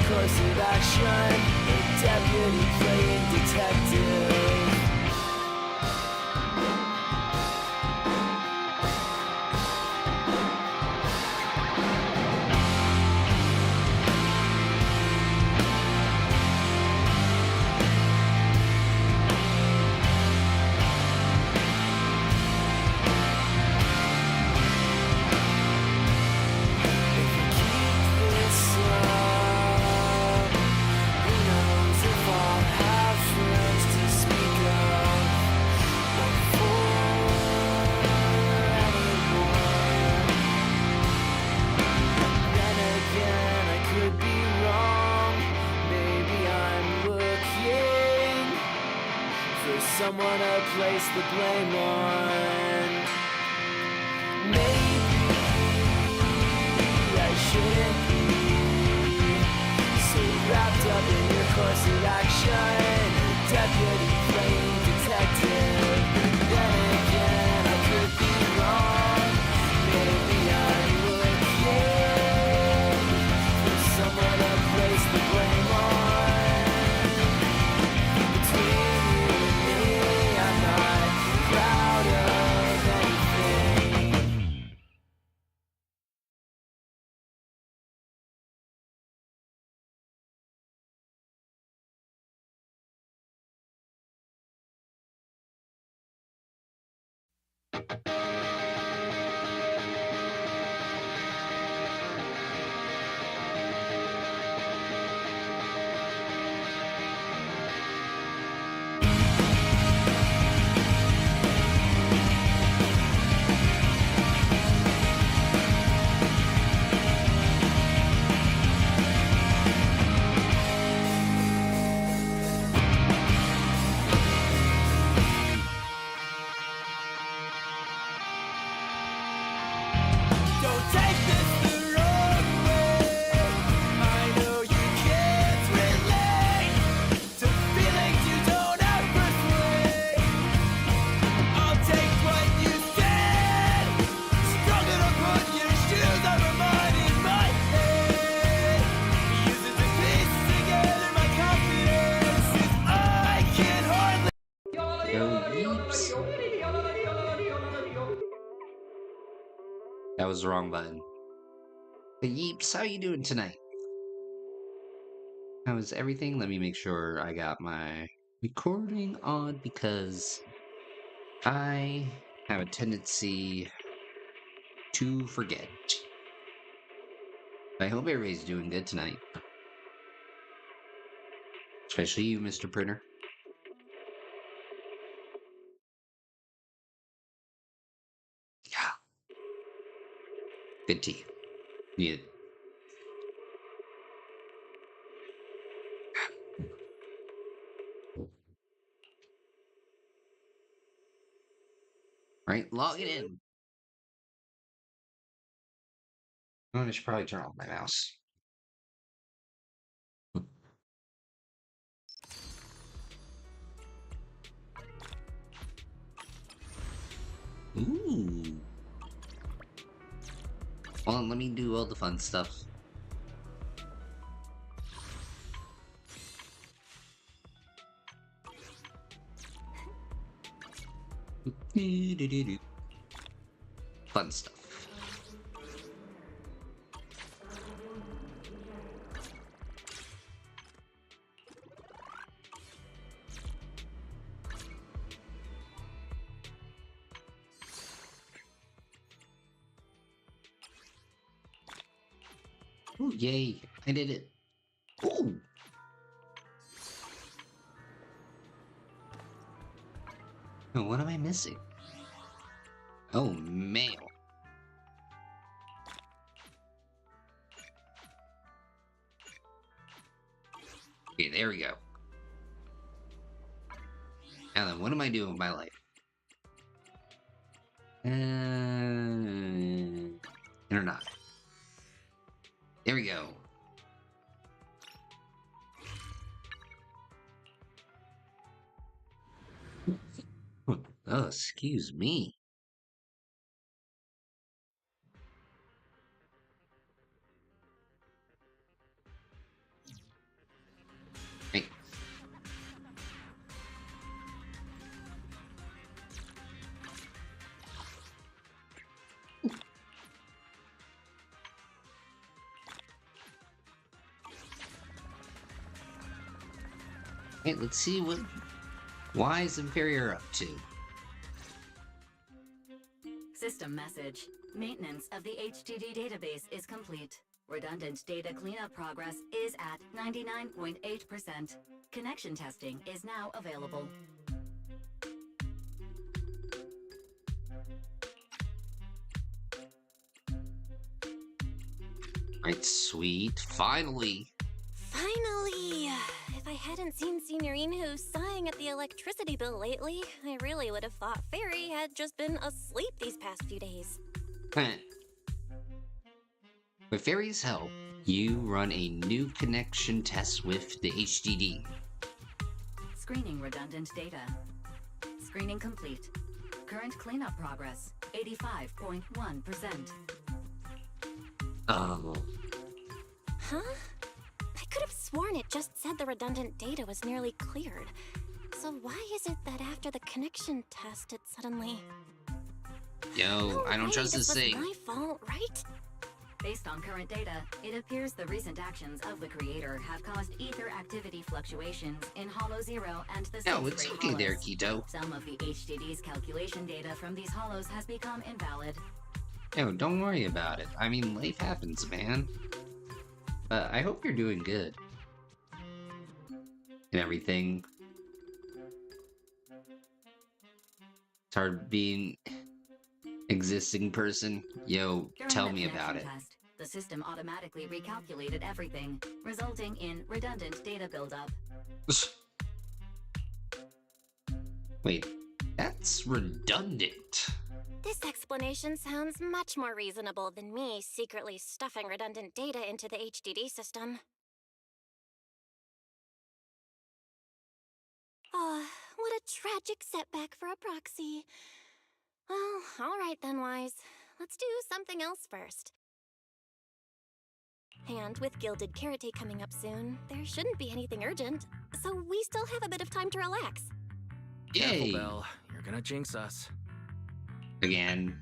course of action, a deputy playing detective. Someone to place the blame on. Maybe I shouldn't be so wrapped up in your course of action, deputy playing detective. Then again, I could be wrong. Maybe I'm looking for someone to place the blame on. That was the wrong button. But Yeeps, how you doing tonight? How is everything? Let me make sure I got my recording on because I have a tendency to forget. I hope everybody's doing good tonight. Especially you, Mr. Printer. Yeah. Good tea. Need it. Right, log it in. I should probably turn off my mouse. Ooh. Well, let me do all the fun stuff. Fun stuff. Ooh, yay. I did it. Ooh. Oh, what am I missing? Oh, mail. Okay, there we go. Now then, what am I doing with my life? Or not. There we go. Oh, excuse me. Hey, let's see what Wise Inferior up to. System message. Maintenance of the HDD database is complete. Redundant data cleanup progress is at 99.8%. Connection testing is now available. Right, sweet. Finally. Finally! If I hadn't seen Signorino sighing at the electricity bill lately, I really would have thought Fairy had just been asleep these past few days. With Fairy's help, you run a new connection test with the HDD. Screening redundant data. Screening complete. Current cleanup progress, 85.1%. Oh. Huh? I could have sworn it just said the redundant data was nearly cleared. So why is it that after the connection test it suddenly... Yo, No I don't way, trust this thing. Was my fault, right? Based on current data, it appears the recent actions of the creator have caused ether activity fluctuations in Hollow Zero and the No, six it's great okay there, hollows. Keto. Some of the HDD's calculation data from these hollows has become invalid. Yo, don't worry about it. I mean, life happens, man. I hope you're doing good. And everything. It's hard being existing person. Yo, During tell the me about it. connection test, the system automatically recalculated everything, resulting in redundant data buildup. Wait, that's redundant. This explanation sounds much more reasonable than me secretly stuffing redundant data into the HDD system. Oh, what a tragic setback for a proxy. Well, alright then, Wise. Let's do something else first. And with Gilded Carrot Day coming up soon, there shouldn't be anything urgent, so we still have a bit of time to relax. Yay! Careful, Belle. You're gonna jinx us. Again.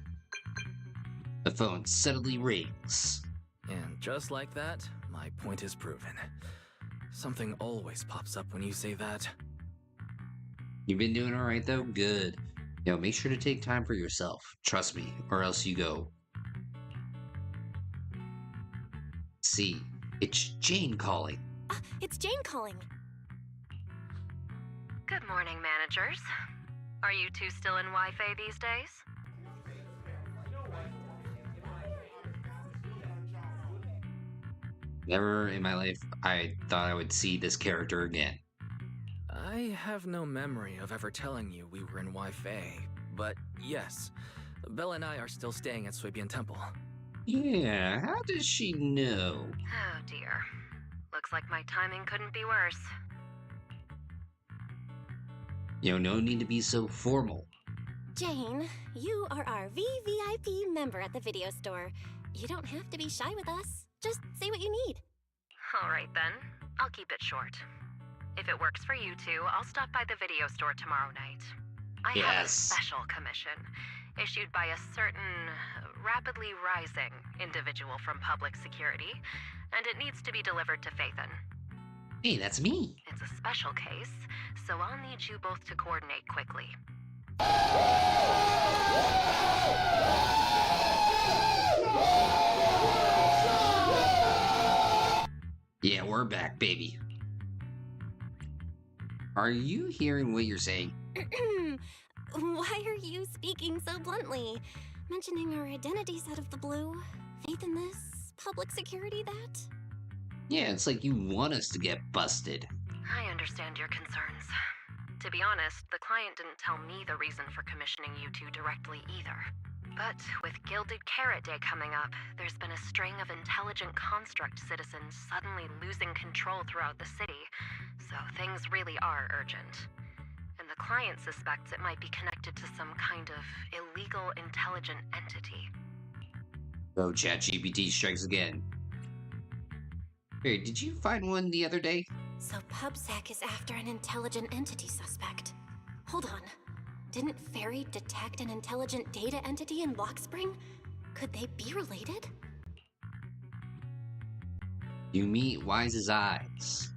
The phone suddenly rings. And just like that, my point is proven. Something always pops up when you say that. You've been doing alright though? Good. Yo, make sure to take time for yourself. Trust me, or else you go. See, it's Jane calling. It's Jane calling. Good morning, managers. Are you two still in Wi-Fi these days? Never in my life I thought I would see this character again. I have no memory of ever telling you we were in Wi-Fi, but yes, Belle and I are still staying at Swabian Temple. Yeah, how does she know? Oh dear. Looks like my timing couldn't be worse. Yo, no need to be so formal. Jane, you are our VVIP member at the video store. You don't have to be shy with us. Just say what you need. Alright then, I'll keep it short. If it works for you two, I'll stop by the video store tomorrow night. I have a Yes. special commission, issued by a certain rapidly rising individual from public security, and it needs to be delivered to Phaethon. Hey, that's me. It's a special case, so I'll need you both to coordinate quickly. Yeah, we're back, baby. Are you hearing what you're saying? Why are you speaking so bluntly? Mentioning our identities out of the blue? Faith in this? Public security that? Yeah, it's like you want us to get busted. I understand your concerns. To be honest, the client didn't tell me the reason for commissioning you two directly either. But with Gilded Carrot Day coming up, there's been a string of intelligent construct citizens suddenly losing control throughout the city, so things really are urgent. And the client suspects it might be connected to some kind of illegal intelligent entity. Oh, ChatGPT strikes again. Hey, did you find one the other day? So PubSec is after an intelligent entity suspect. Hold on. Didn't Fairy detect an intelligent data entity in Blockspring? Could they be related? You meet Wise's eyes.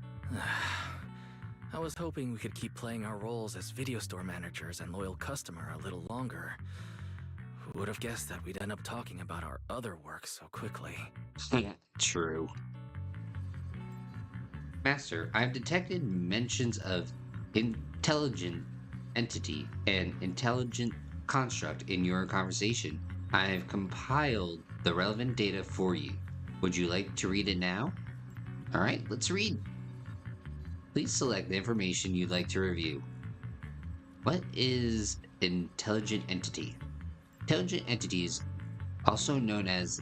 I was hoping we could keep playing our roles as video store managers and loyal customer a little longer. Who would have guessed that we'd end up talking about our other work so quickly? True. Master, I've detected mentions of intelligent entity and intelligent construct in your conversation. I've compiled the relevant data for you. Would you like to read it now? Alright, let's read. Please select the information you'd like to review. What is intelligent entity? Intelligent entities, also known as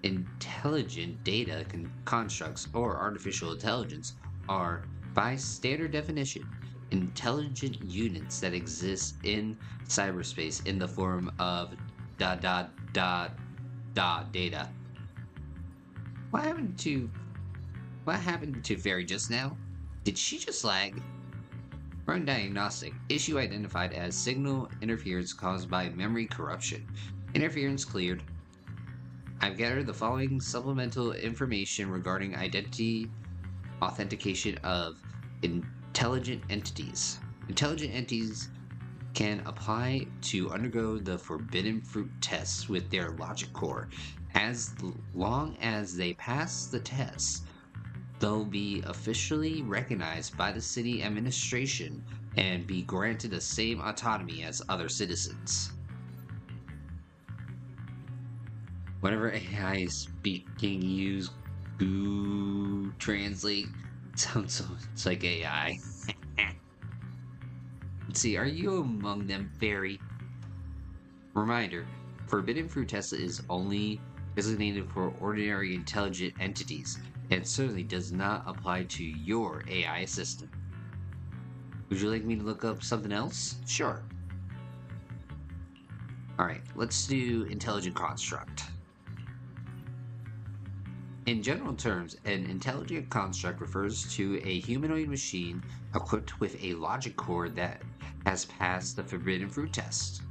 intelligent data constructs or artificial intelligence, are, by standard definition, intelligent units that exist in cyberspace in the form of data. What happened to Fairy just now? Did she just lag? Run diagnostic. Issue identified as signal interference caused by memory corruption. Interference cleared. I've gathered the following supplemental information regarding identity authentication of intelligent entities. Intelligent entities can apply to undergo the forbidden fruit tests with their logic core. As long as they pass the tests, they'll be officially recognized by the city administration and be granted the same autonomy as other citizens. Whenever AI is being used, Goo translate sounds so it's like AI. Let's see, are you among them, Fairy? Reminder, forbidden fruit test is only designated for ordinary intelligent entities, and certainly does not apply to your AI assistant. Would you like me to look up something else? Sure. Alright, let's do intelligent construct. In general terms, an intelligent construct refers to a humanoid machine equipped with a logic core that has passed the forbidden fruit test.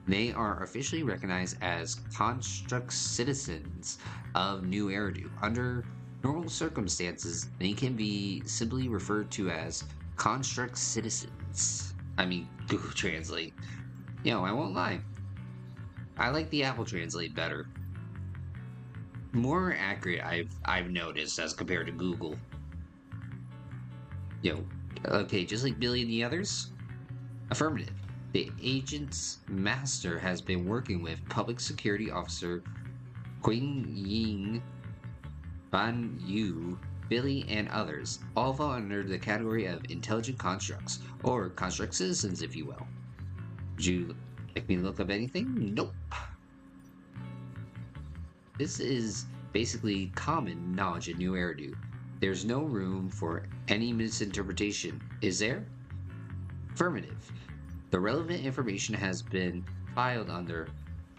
They are officially recognized as construct citizens of New Eridu. Under normal circumstances, they can be simply referred to as construct citizens. Google Translate. I won't lie. I like the Apple Translate better. More accurate, I've noticed, as compared to Google. Okay, just like Billy and the others? Affirmative. The agent's master has been working with Public Security Officer Qing Ying, Ban Yu, Billy, and others, all fall under the category of intelligent constructs, or construct citizens, if you will. Would you like me to look up anything? Nope. This is basically common knowledge in New Eridu. There's no room for any misinterpretation, is there? Affirmative. The relevant information has been filed under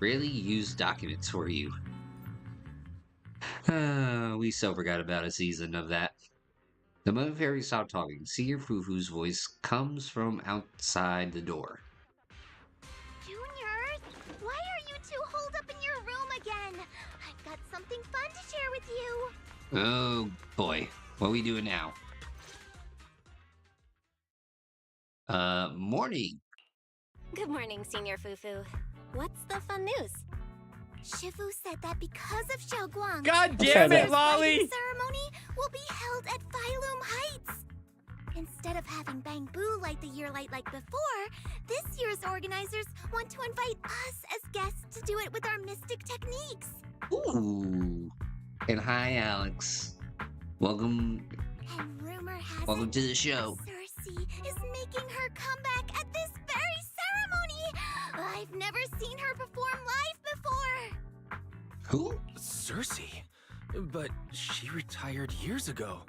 rarely used documents for you. We so forgot about a season of that. The moment Fairy stopped talking, Senior Fufu's voice comes from outside the door. Juniors, why are you two holed up in your room again? I've got something fun to share with you. Oh boy, what are we doing now? Morning. Good morning, Senior Fufu. What's the fun news? Shifu said that because of Xiaoguang, God damn it, this Lolly! lighting ceremony will be held at Phylum Heights. Instead of having Bangbu light the year light like before, this year's organizers want to invite us as guests to do it with our mystic techniques. Ooh. And hi, Alex. Welcome. And rumor has Welcome it to the show. Cersei is making her comeback at this very ceremony. I've never seen her perform live before. Who? Cersei? But she retired years ago.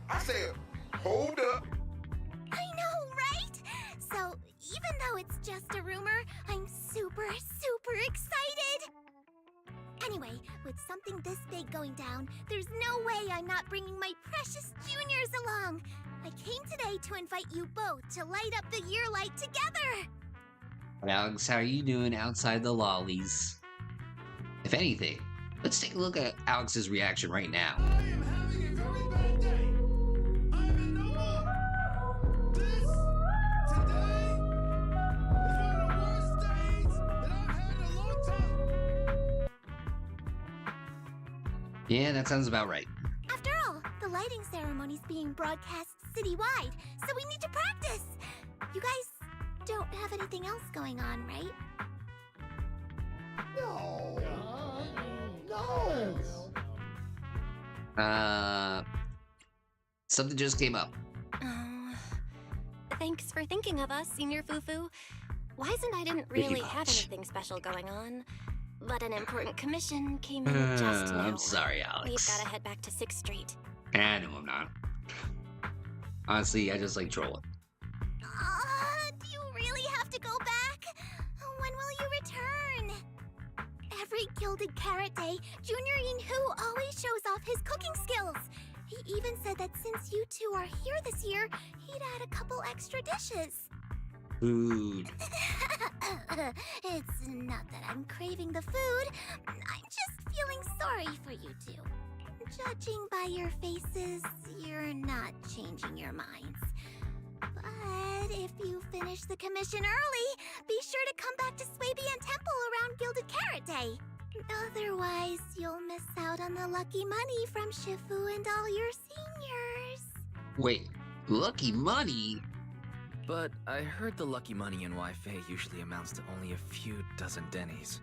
I said, hold up. I know, right? So, even though it's just a rumor, I'm super excited. Anyway, with something this big going down, there's no way I'm not bringing my precious juniors along. I came today to invite you both to light up the year light together. Alex, how are you doing outside the lollies? If anything, let's take a look at Alex's reaction right now. I am having a very bad day. I Yeah, that sounds about right. After all, the lighting ceremony's being broadcast citywide, so we need to practice. You guys don't have anything else going on, right? Something just came up. Oh, thanks for thinking of us, Senior Fufu. Wise and I didn't really have anything special going on, but an important commission came in just now. I'm sorry, Alex. We've gotta head back to 6th Street. No, I'm not. Honestly, I just like trolling. Do you really have to go back? When will you return? Every Gilded Carrot Day, Junior Yinhu always shows off his cooking skills. He even said that since you two are here this year, he'd add a couple extra dishes. Food. It's not that I'm craving the food. I'm just feeling sorry for you two. Judging by your faces, you're not changing your minds. But if you finish the commission early, be sure to come back to Swabian Temple around Gilded Carrot Day. Otherwise, you'll miss out on the lucky money from Shifu and all your seniors. Wait, lucky money? But I heard the lucky money in Wi-Fi usually amounts to only a few dozen dennies.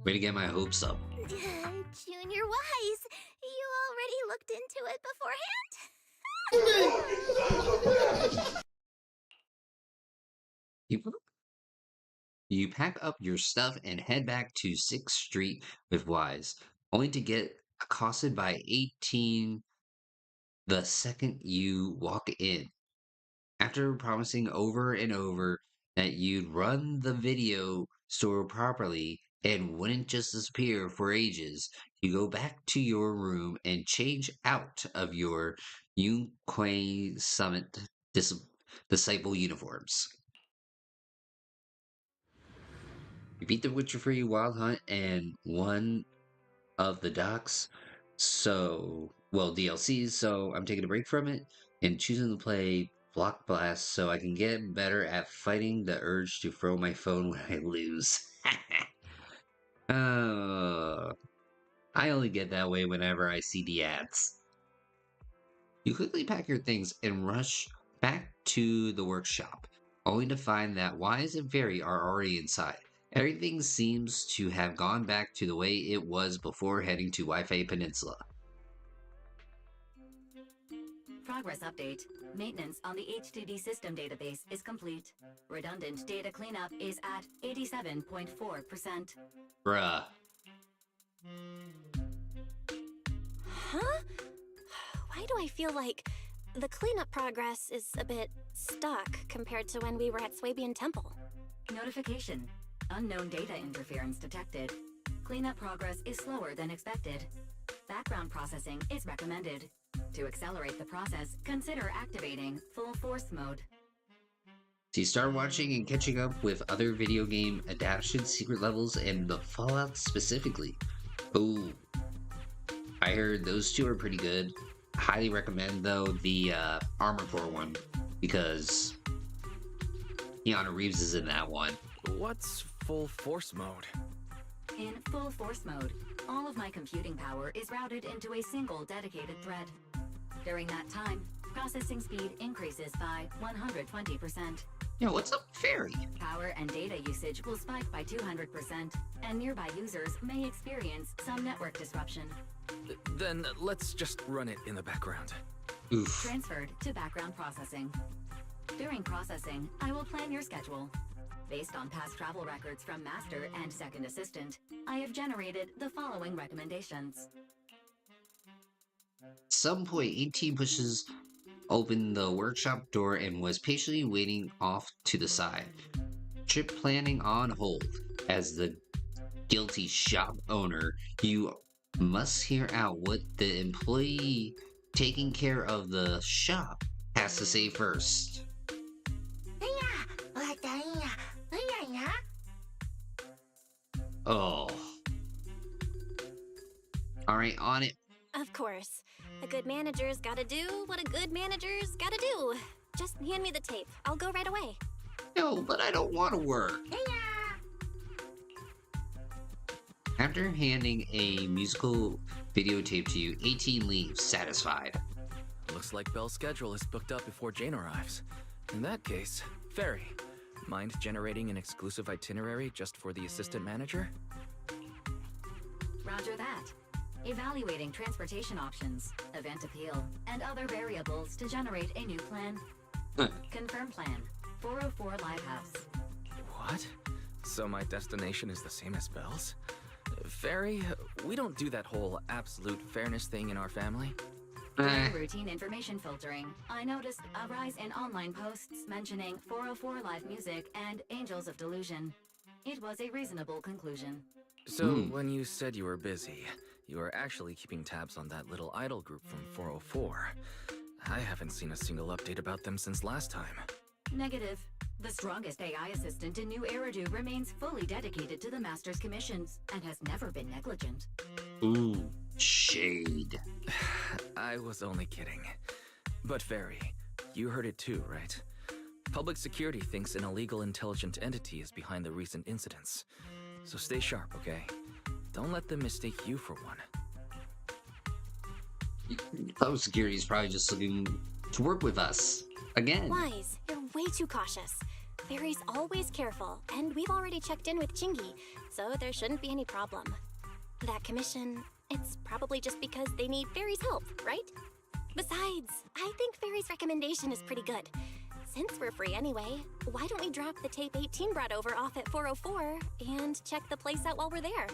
Way to get my hopes up. Junior Wise, you already looked into it beforehand? You pack up your stuff and head back to 6th Street with Wise, only to get accosted by 18 the second you walk in. After promising over and over that you'd run the video store properly and wouldn't just disappear for ages, you go back to your room and change out of your Yunquay Summit disciple uniforms. You beat the Witcher-free Wild Hunt and one of the docks, DLCs, so I'm taking a break from it and choosing to play Block Blast so I can get better at fighting the urge to throw my phone when I lose. I only get that way whenever I see the ads. You quickly pack your things and rush back to the workshop, only to find that Wise and Fairy are already inside. Everything seems to have gone back to the way it was before heading to Wi-Fi Peninsula. Progress update. Maintenance on the HDD system database is complete. Redundant data cleanup is at 87.4%. Bruh. Huh? Why do I feel like the cleanup progress is a bit stuck compared to when we were at Swabian Temple? Notification. Unknown data interference detected. Cleanup progress is slower than expected. Background processing is recommended. To accelerate the process, consider activating full force mode. So you start watching and catching up with other video game adaptations, secret levels, and the Fallout specifically. Oh, I heard those two are pretty good. Highly recommend, though, the Armor Core one, because Keanu Reeves is in that one. What's full force mode? In full force mode, all of my computing power is routed into a single dedicated thread. During that time, processing speed increases by 120%. Yo, what's up, Fairy? Power and data usage will spike by 200%, and nearby users may experience some network disruption. Then let's just run it in the background. Oof. Transferred to background processing. During processing, I will plan your schedule. Based on past travel records from Master and Second Assistant, I have generated the following recommendations. At some point, 18 pushes open the workshop door and was patiently waiting off to the side. Trip planning on hold. As the guilty shop owner, you must hear out what the employee taking care of the shop has to say first. Oh. Alright, on it. Of course. A good manager's gotta do what a good manager's gotta do. Just hand me the tape. I'll go right away. No, but I don't want to work. After handing a musical videotape to you, 18 leaves, satisfied. Looks like Belle's schedule is booked up before Jane arrives. In that case, Ferry, mind generating an exclusive itinerary just for the assistant manager? Roger that. Evaluating transportation options, event appeal, and other variables to generate a new plan. Confirm plan. 404 Lighthouse. What? So my destination is the same as Belle's? Ferry, we don't do that whole absolute fairness thing in our family. During routine information filtering, I noticed a rise in online posts mentioning 404 live music and Angels of Delusion. It was a reasonable conclusion. So when you said you were busy, you were actually keeping tabs on that little idol group from 404. I haven't seen a single update about them since last time. Negative. The strongest AI assistant in New Eridu remains fully dedicated to the Master's commissions and has never been negligent. Ooh, shade. I was only kidding. But Ferry, you heard it too, right? Public security thinks an illegal intelligent entity is behind the recent incidents. So stay sharp, okay? Don't let them mistake you for one. Public security is probably just looking to work with us. Again. Wise, you're way too cautious. Ferry's always careful, and we've already checked in with Chingy, so there shouldn't be any problem. That commission, it's probably just because they need Ferry's help, right? Besides, I think Ferry's recommendation is pretty good. Since we're free anyway, why don't we drop the tape 18 brought over off at 404 and check the place out while we're there?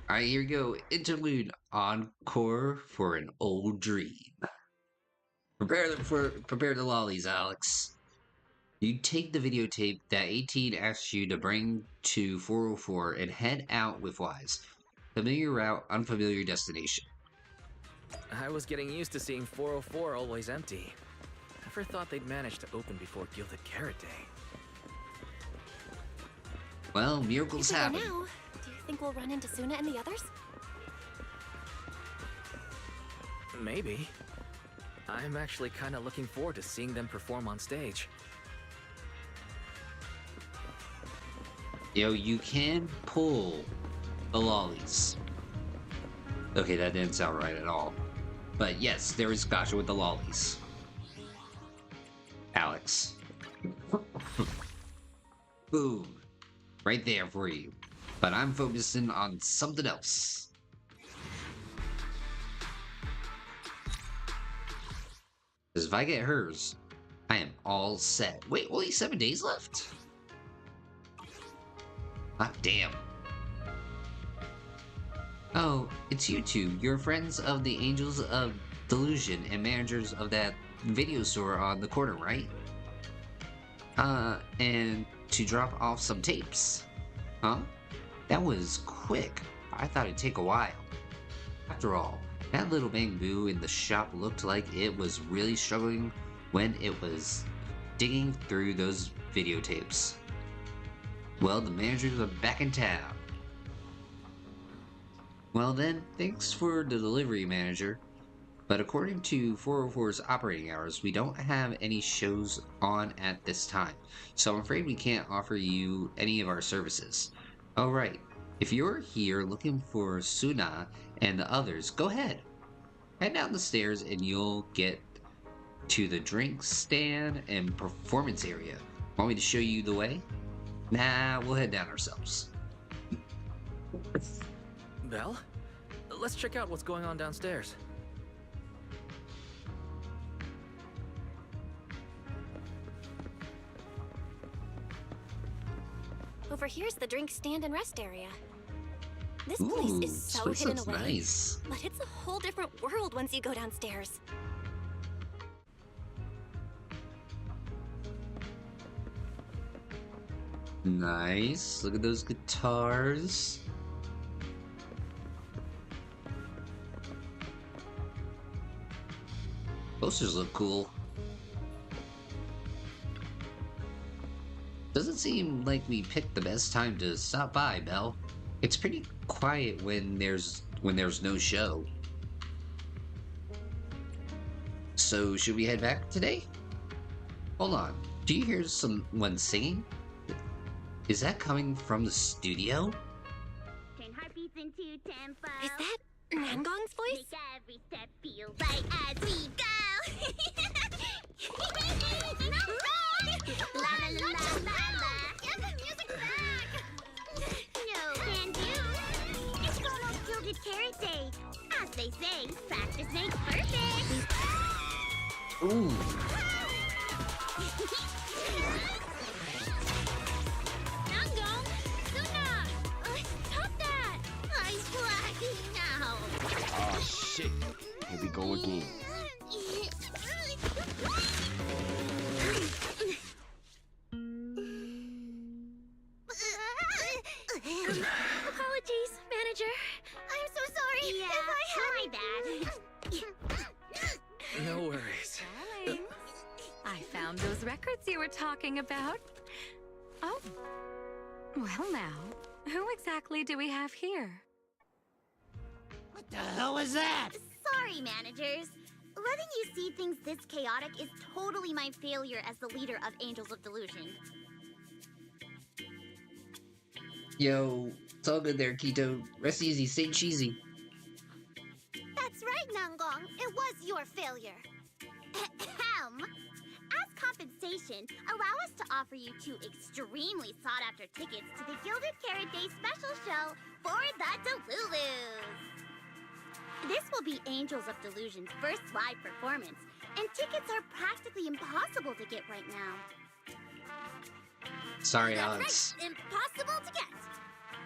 Alright, here we go. Interlude Encore for an old dream. Prepare the lollies, Alex. You take the videotape that 18 asked you to bring to 404 and head out with Wise. Familiar route, unfamiliar destination. I was getting used to seeing 404 always empty. Never thought they'd manage to open before Gilded Carrot Day. Well, miracles happen. Now, do you think we'll run into Suna and the others? Maybe. I'm actually kind of looking forward to seeing them perform on stage. Yo, you can pull the lollies. Okay, that didn't sound right at all. But yes, there is gacha with the lollies. Alex. Boom. Right there for you. But I'm focusing on something else. Because if I get hers, I am all set. Wait, only 7 days left? Ah, damn. Oh, it's you two. You're friends of the Angels of Delusion and managers of that video store on the corner, right? And to drop off some tapes. Huh? That was quick. I thought it'd take a while. After all, that little bamboo in the shop looked like it was really struggling when it was digging through those videotapes. Well, the managers are back in town. Well then, thanks for the delivery, manager. But according to 404's operating hours, we don't have any shows on at this time, so I'm afraid we can't offer you any of our services. Alright, if you're here looking for Suna and the others, go ahead. Head down the stairs and you'll get to the drink stand and performance area. Want me to show you the way? Nah, we'll head down ourselves. Belle? Let's check out what's going on downstairs. Over here's the drink stand and rest area. This Ooh, place is this so place hidden looks away, nice. but it's a whole different world once you go downstairs. Nice. Look at those guitars. Posters look cool. Doesn't seem like we picked the best time to stop by, Belle. It's pretty quiet when there's no show. So should we head back today? Hold on. Do you hear someone singing? Is that coming from the studio? Turn heartbeats into tempo. Is that Nangong's voice? Make every step feel right as we go. La la la la la. Give the music back. No can do. It's almost Gilded Carrot Day. As they say, practice makes perfect. Ooh. Nangong, Suna, stop that! I'm flagging now. Oh shit. Here we go again. Apologies, manager. I'm so sorry. Yeah, if I had my bad. No worries. Darling, I found those records you were talking about. Oh, well now, who exactly do we have here? What the hell was that? Sorry, managers. Letting you see things this chaotic is totally my failure as the leader of Angels of Delusion. Yo, it's all good there, Keto. Rest easy, stay cheesy. That's right, Nangong. It was your failure. Ahem. As compensation, allow us to offer you 2 extremely sought-after tickets to the Gilded Carrot Day special show for the Delulus. This will be Angels of Delusion's first live performance, and tickets are practically impossible to get right now. Sorry, That's Alex. right, impossible to get.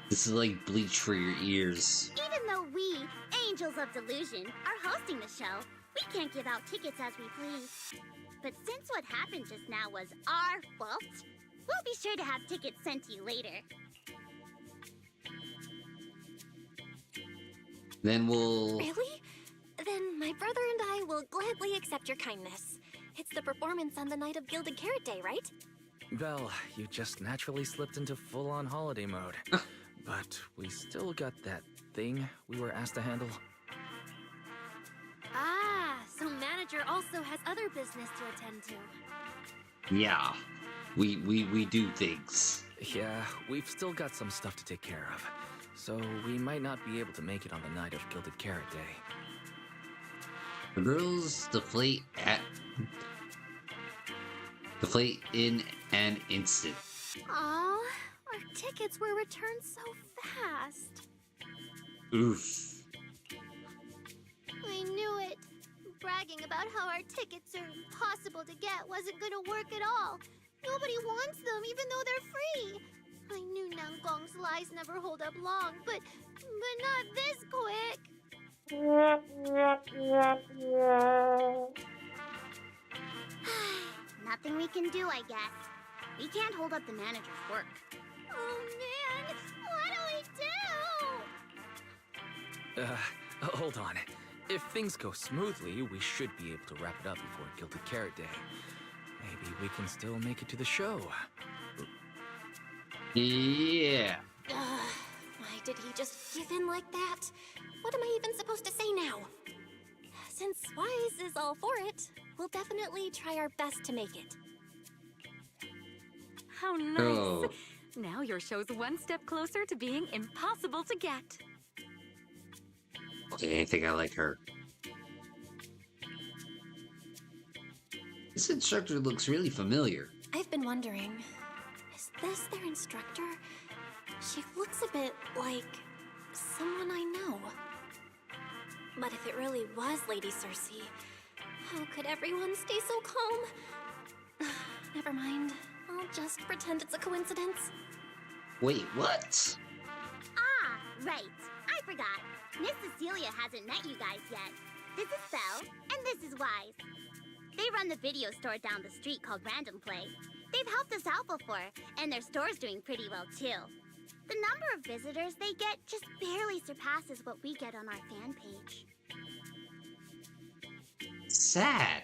This is like bleach for your ears. Even though we, Angels of Delusion, are hosting the show, we can't give out tickets as we please. But since what happened just now was our fault, we'll be sure to have tickets sent to you later. Then we'll... Really? Then my brother and I will gladly accept your kindness. It's the performance on the night of Gilded Carrot Day, right? Well, you just naturally slipped into full-on holiday mode. But we still got that thing we were asked to handle. Ah, so manager also has other business to attend to. Yeah. We do things. Yeah, we've still got some stuff to take care of. So we might not be able to make it on the night of Gilded Carrot Day. The girls deflate in an instant. Aw, our tickets were returned so fast. Oof. I knew it. Bragging about how our tickets are impossible to get wasn't gonna work at all. Nobody wants them, even though they're free. I knew Nangong's lies never hold up long, but not this quick. Nothing we can do, I guess. We can't hold up the manager's work. Oh man, what do we do? Hold on. If things go smoothly, we should be able to wrap it up before Gilded Carrot Day. Maybe we can still make it to the show. Yeah. Why did he just give in like that? What am I even supposed to say now? Since Wise is all for it, we'll definitely try our best to make it. How nice. Oh. Now your show's one step closer to being impossible to get. I think I like her. This instructor looks really familiar. I've been wondering, is this their instructor? She looks a bit like someone I know. But if it really was Lady Cersei, how could everyone stay so calm? Never mind. I'll just pretend it's a coincidence. Wait, what? Ah, right. I forgot. Miss Cecilia hasn't met you guys yet. This is Belle, and this is Wise. They run the video store down the street called Random Play. They've helped us out before, and their store's doing pretty well too. The number of visitors they get just barely surpasses what we get on our fan page. Sad.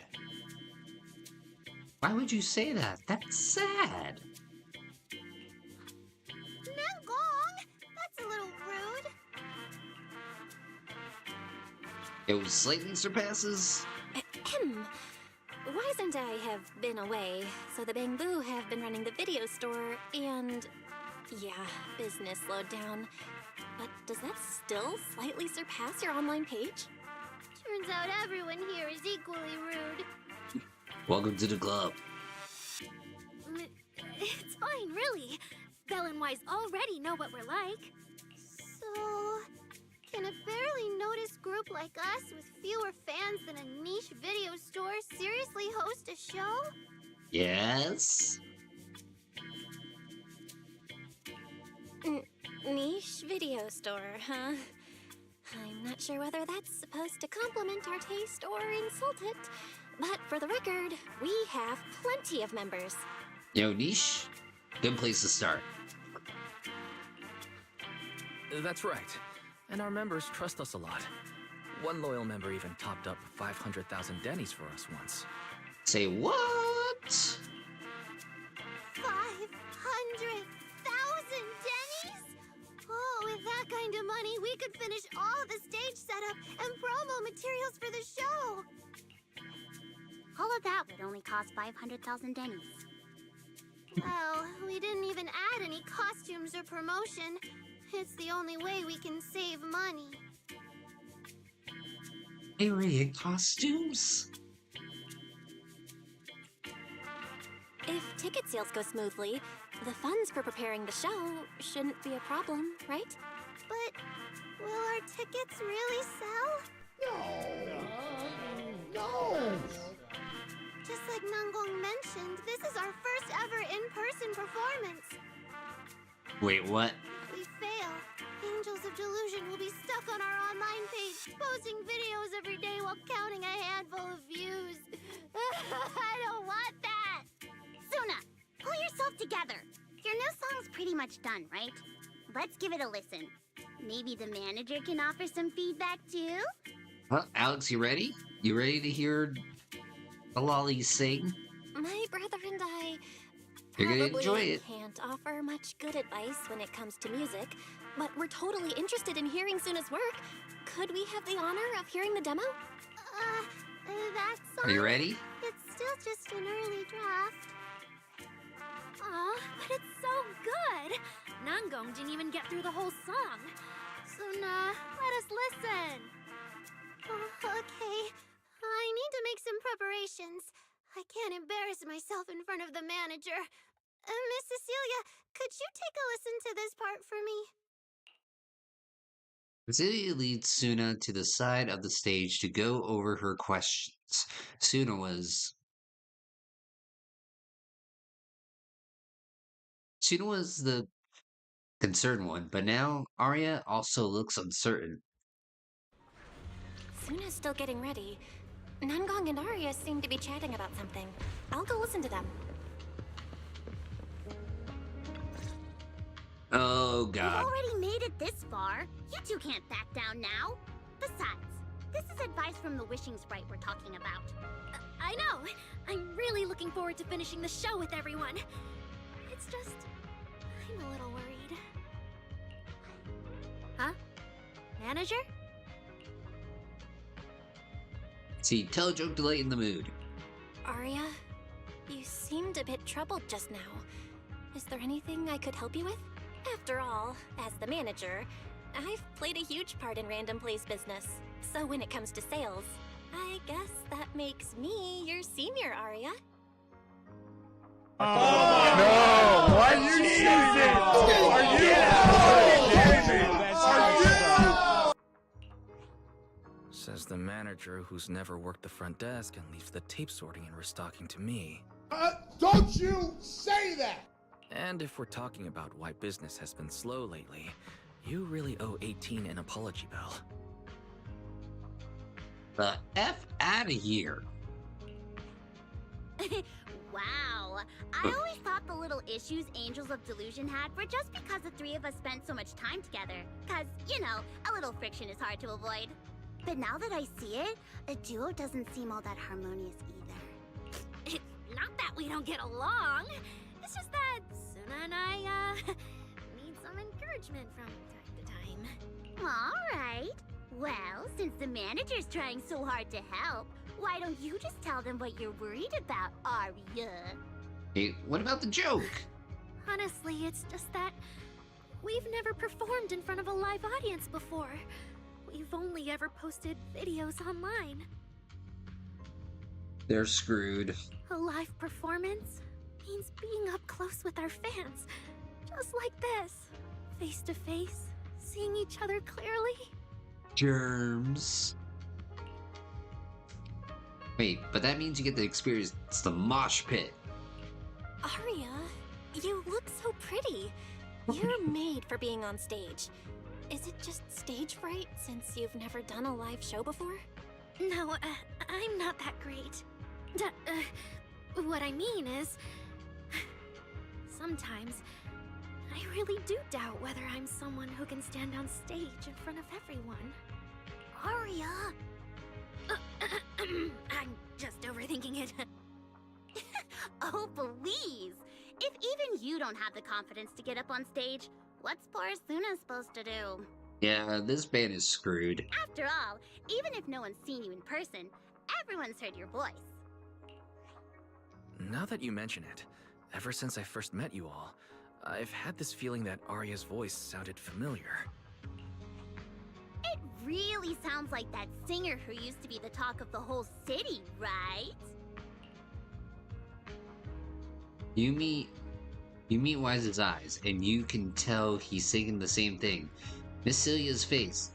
Why would you say that? That's sad. Nangong! That's a little rude. It slightly surpasses? Ahem. Wise and I have been away. business slowed down. But does that still slightly surpass your online page? Turns out everyone here is equally rude. Welcome to the club. It's fine, really. Belle and Wise already know what we're like. So, can a barely noticed group like us with fewer fans than a niche video store seriously host a show? Yes? Niche video store, huh? I'm not sure whether that's supposed to compliment our taste or insult it, but for the record, we have plenty of members. Yo, niche? Good place to start. That's right. And our members trust us a lot. One loyal member even topped up 500,000 Denny's for us once. Say what? 500,000 Denny's? Oh, with that kind of money, we could finish all the stage setup and promo materials for the show. All of that would only cost 500,000 Denny's. Well, we didn't even add any costumes or promotion. It's the only way we can save money. Area costumes? If ticket sales go smoothly, the funds for preparing the show shouldn't be a problem, right? But will our tickets really sell? No. Just like Nangong mentioned, this is our first ever in-person performance. Wait, what? If we fail, Angels of Delusion will be stuck on our online page, posting videos every day while counting a handful of views. I don't want that! Suna, pull yourself together. Your new song's pretty much done, right? Let's give it a listen. Maybe the manager can offer some feedback too? Well, Alex, you ready? You ready to hear the Lolis sing? My brother and I You're gonna probably enjoy it. can't offer much good advice when it comes to music, but we're totally interested in hearing Suna's work. Could we have the honor of hearing the demo? That song... Are you ready? It's still just an early draft. Aw, but it's so good! Nangong didn't even get through the whole song. Suna, let us listen. Okay. I need to make some preparations. I can't embarrass myself in front of the manager. Miss Cecilia, could you take a listen to this part for me? Cecilia leads Suna to the side of the stage to go over her questions. Suna was the concerned one, but now Arya also looks uncertain. Suna's still getting ready. Nangong and Arya seem to be chatting about something. I'll go listen to them. Oh, We've God. already made it this far. You two can't back down now. Besides, this is advice from the wishing sprite we're talking about. I know. I'm really looking forward to finishing the show with everyone. It's just... I'm a little worried. Huh? Manager? See, tell a joke to lighten the mood. Arya, you seemed a bit troubled just now. Is there anything I could help you with? After all, as the manager, I've played a huge part in Random Play's business. So when it comes to sales, I guess that makes me your senior, Arya. No! Why you choose it? Are you? Says the manager who's never worked the front desk and leaves the tape sorting and restocking to me. Don't you say that! And if we're talking about why business has been slow lately, you really owe 18 an apology, Belle. The F out of here. Wow. I always thought the little issues Angels of Delusion had were just because the three of us spent so much time together. Cause, you know, a little friction is hard to avoid. But now that I see it, a duo doesn't seem all that harmonious either. It's not that we don't get along. It's just that Suna and I, need some encouragement from time to time. Alright. Well, since the manager's trying so hard to help, why don't you just tell them what you're worried about, Arya? Hey, what about the joke? Honestly, it's just that we've never performed in front of a live audience before. We've only ever posted videos online. They're screwed. A live performance means being up close with our fans. Just like this. Face to face, seeing each other clearly. Germs. Wait, but that means you get to experience the mosh pit. Aria, you look so pretty. You're made for being on stage. Is it just stage fright since you've never done a live show before? No, I'm not that great. What I mean is, sometimes I really do doubt whether I'm someone who can stand on stage in front of everyone. Aria! I'm just overthinking it. Oh, please! If even you don't have the confidence to get up on stage, what's poor Suna supposed to do? Yeah, this band is screwed. After all, even if no one's seen you in person, everyone's heard your voice. Now that you mention it, ever since I first met you all, I've had this feeling that Arya's voice sounded familiar. It really sounds like that singer who used to be the talk of the whole city, right? You meet Wise's eyes, and you can tell he's singing the same thing. Miss Celia's face,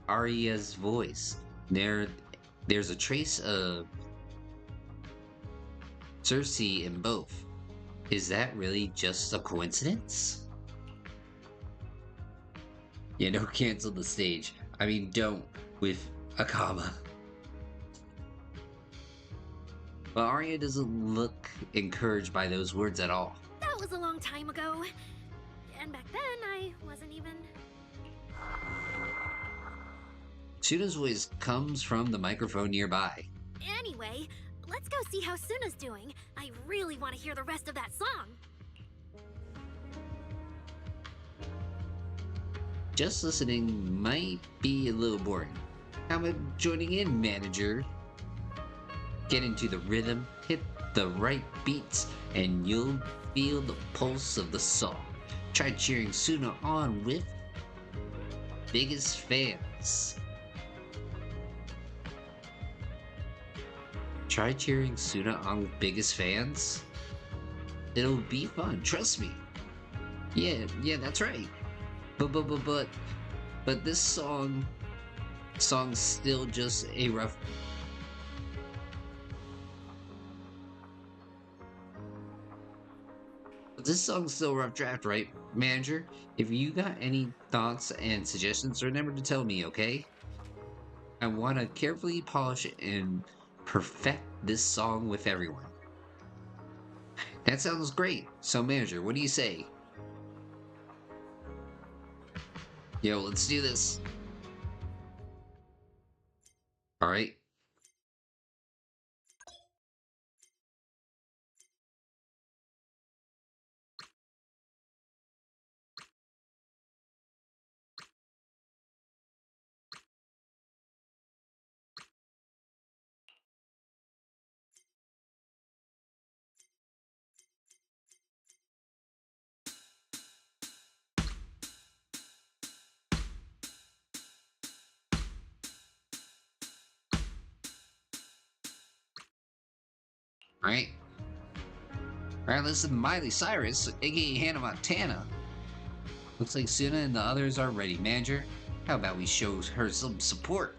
Arya's voice. There's a trace of Cersei in both. Is that really just a coincidence? Yeah, don't cancel the stage. I mean, don't with a comma. But Arya doesn't look encouraged by those words at all. That was a long time ago. And back then, I wasn't even... Suna's voice comes from the microphone nearby. Anyway, let's go see how Suna's doing. I really want to hear the rest of that song. Just listening might be a little boring. How about joining in, manager? Get into the rhythm, hit the right beats, and you'll feel the pulse of the song. Try cheering Suna on with biggest fans. Try cheering Suna on with biggest fans. It'll be fun, trust me. Yeah, that's right. But this song's still just a rough. This song's still a rough draft, right, manager? If you got any thoughts and suggestions, remember to tell me, okay? I want to carefully polish it and perfect this song with everyone. That sounds great. So, manager, what do you say? Yo, let's do this. All right. Alright, listen to Miley Cyrus, aka Hannah Montana. Looks like Suna and the others are ready, manager. How about we show her some support?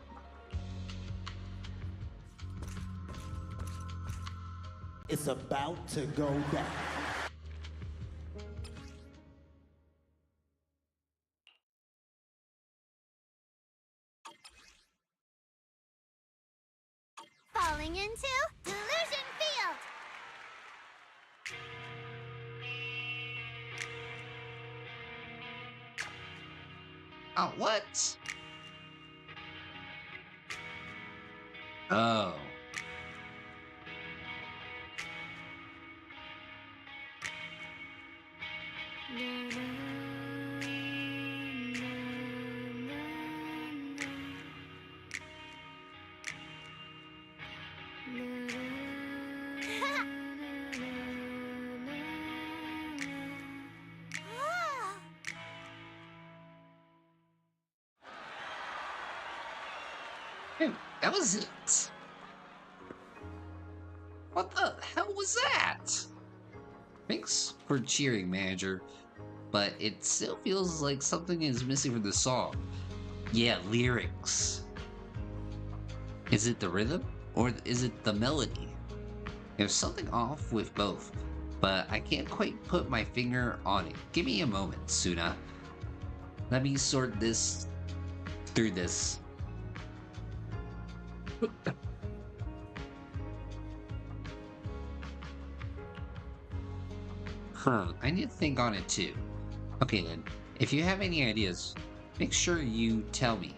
It's about to go down. Falling into Delusion Field! Oh, what? Oh. Hey, that was it. What the hell was that? Thanks for cheering, manager. But it still feels like something is missing from the song. Yeah, lyrics. Is it the rhythm? Or is it the melody? There's something off with both, but I can't quite put my finger on it. Give me a moment, Suna. Let me sort through this. I need to think on it too. Okay then, if you have any ideas, make sure you tell me.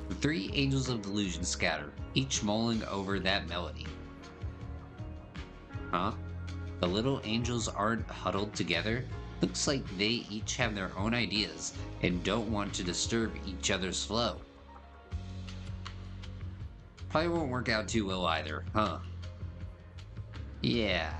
The 3 angels of delusion scatter, each mulling over that melody. Huh? The little angels aren't huddled together? Looks like they each have their own ideas and don't want to disturb each other's flow. Probably won't work out too well either, huh? Yeah.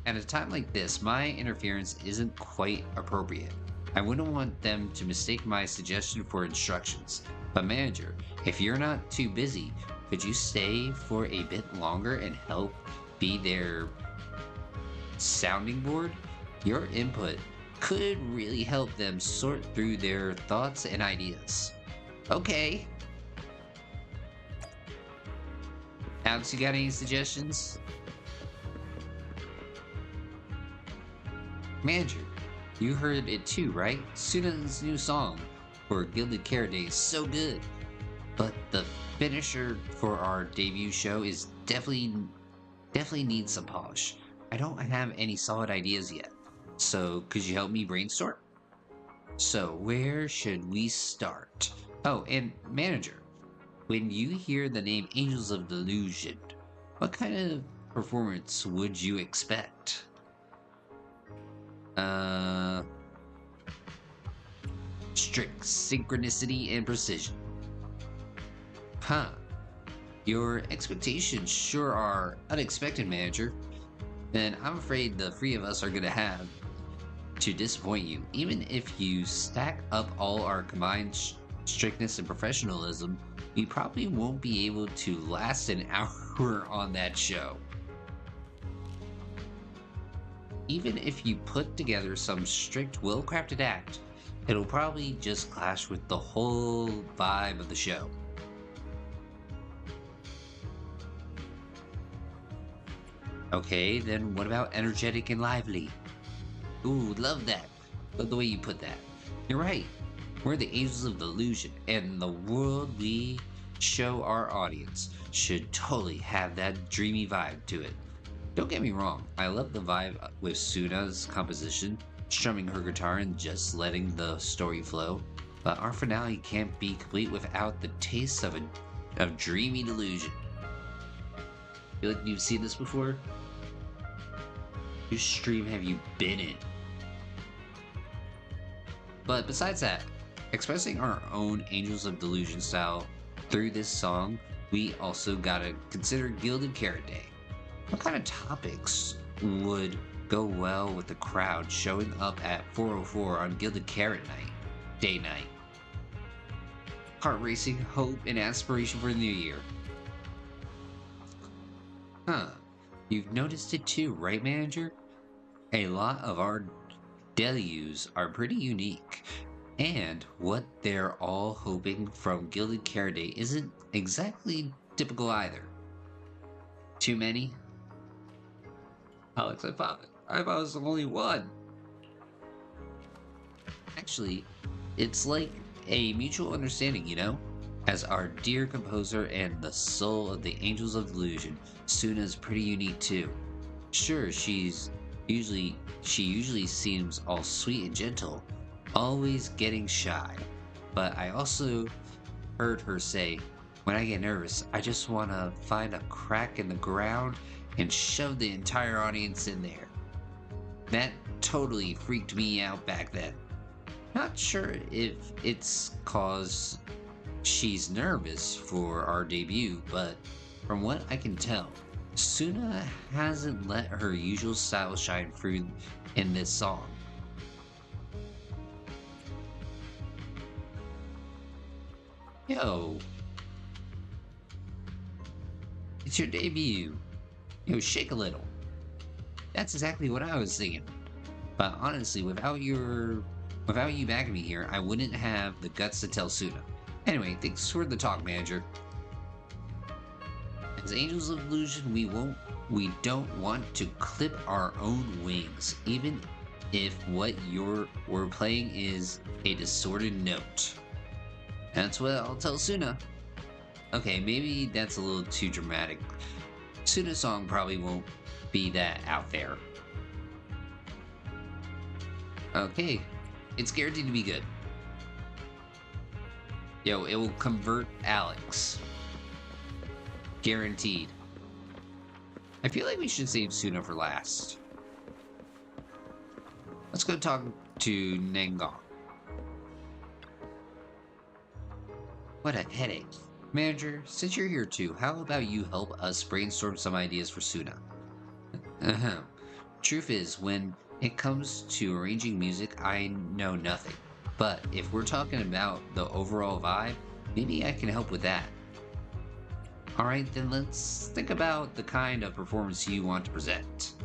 At a time like this, my interference isn't quite appropriate. I wouldn't want them to mistake my suggestion for instructions. But manager, if you're not too busy, could you stay for a bit longer and help be their sounding board? Your input could really help them sort through their thoughts and ideas. Okay. Alex, you got any suggestions? Manager, you heard it too, right? Suna's new song for Gilded Carrot Day is so good. But the finisher for our debut show is definitely needs some polish. I don't have any solid ideas yet. So could you help me brainstorm? So where should we start? Oh, and manager, when you hear the name Angels of Delusion, what kind of performance would you expect? Strict synchronicity and precision. Huh. Your expectations sure are unexpected, manager. Then I'm afraid the 3 of us are gonna have to disappoint you. Even if you stack up all our combined strictness and professionalism, we probably won't be able to last an hour on that show. Even if you put together some strict, well-crafted act, it'll probably just clash with the whole vibe of the show. Okay, then what about energetic and lively? Ooh, love that. Love the way you put that. You're right. We're the Angels of Delusion, and the world we show our audience should totally have that dreamy vibe to it. Don't get me wrong, I love the vibe with Suna's composition, strumming her guitar and just letting the story flow, but our finale can't be complete without the taste of dreamy delusion. Feel like you've seen this before? Whose stream have you been in? But besides that, expressing our own Angels of Delusion style through this song, we also gotta consider Gilded Carrot Day. What kind of topics would go well with the crowd showing up at 4:04 on Gilded Carrot Day night? Heart racing, hope, and aspiration for the new year. Huh. You've noticed it too, right, manager? A lot of our delues are pretty unique, and what they're all hoping from Gilded Carrot Day isn't exactly typical either. Too many? Alex, I thought I was the only one. Actually, it's like a mutual understanding, you know? As our dear composer and the soul of the Angels of Delusion, Suna's pretty unique too. Sure, she usually seems all sweet and gentle, always getting shy. But I also heard her say, when I get nervous, I just want to find a crack in the ground and shove the entire audience in there. That totally freaked me out back then. Not sure if it's cause she's nervous for our debut, but from what I can tell, Suna hasn't let her usual style shine through in this song. Yo. It's your debut. Yo, shake a little. That's exactly what I was thinking. But honestly, without you backing me here, I wouldn't have the guts to tell Suna. Anyway, thanks for the talk, manager. As Angels of Illusion, we don't want to clip our own wings, even if what we're playing is a distorted note. That's what I'll tell Suna. Okay, maybe that's a little too dramatic. Suna's song probably won't be that out there. Okay, it's guaranteed to be good. Yo, it will convert Alex. Guaranteed. I feel like we should save Suna for last. Let's go talk to Nengon. What a headache. Manager, since you're here too, how about you help us brainstorm some ideas for Suna? Truth is, when it comes to arranging music, I know nothing. But if we're talking about the overall vibe, maybe I can help with that. Alright, then let's think about the kind of performance you want to present.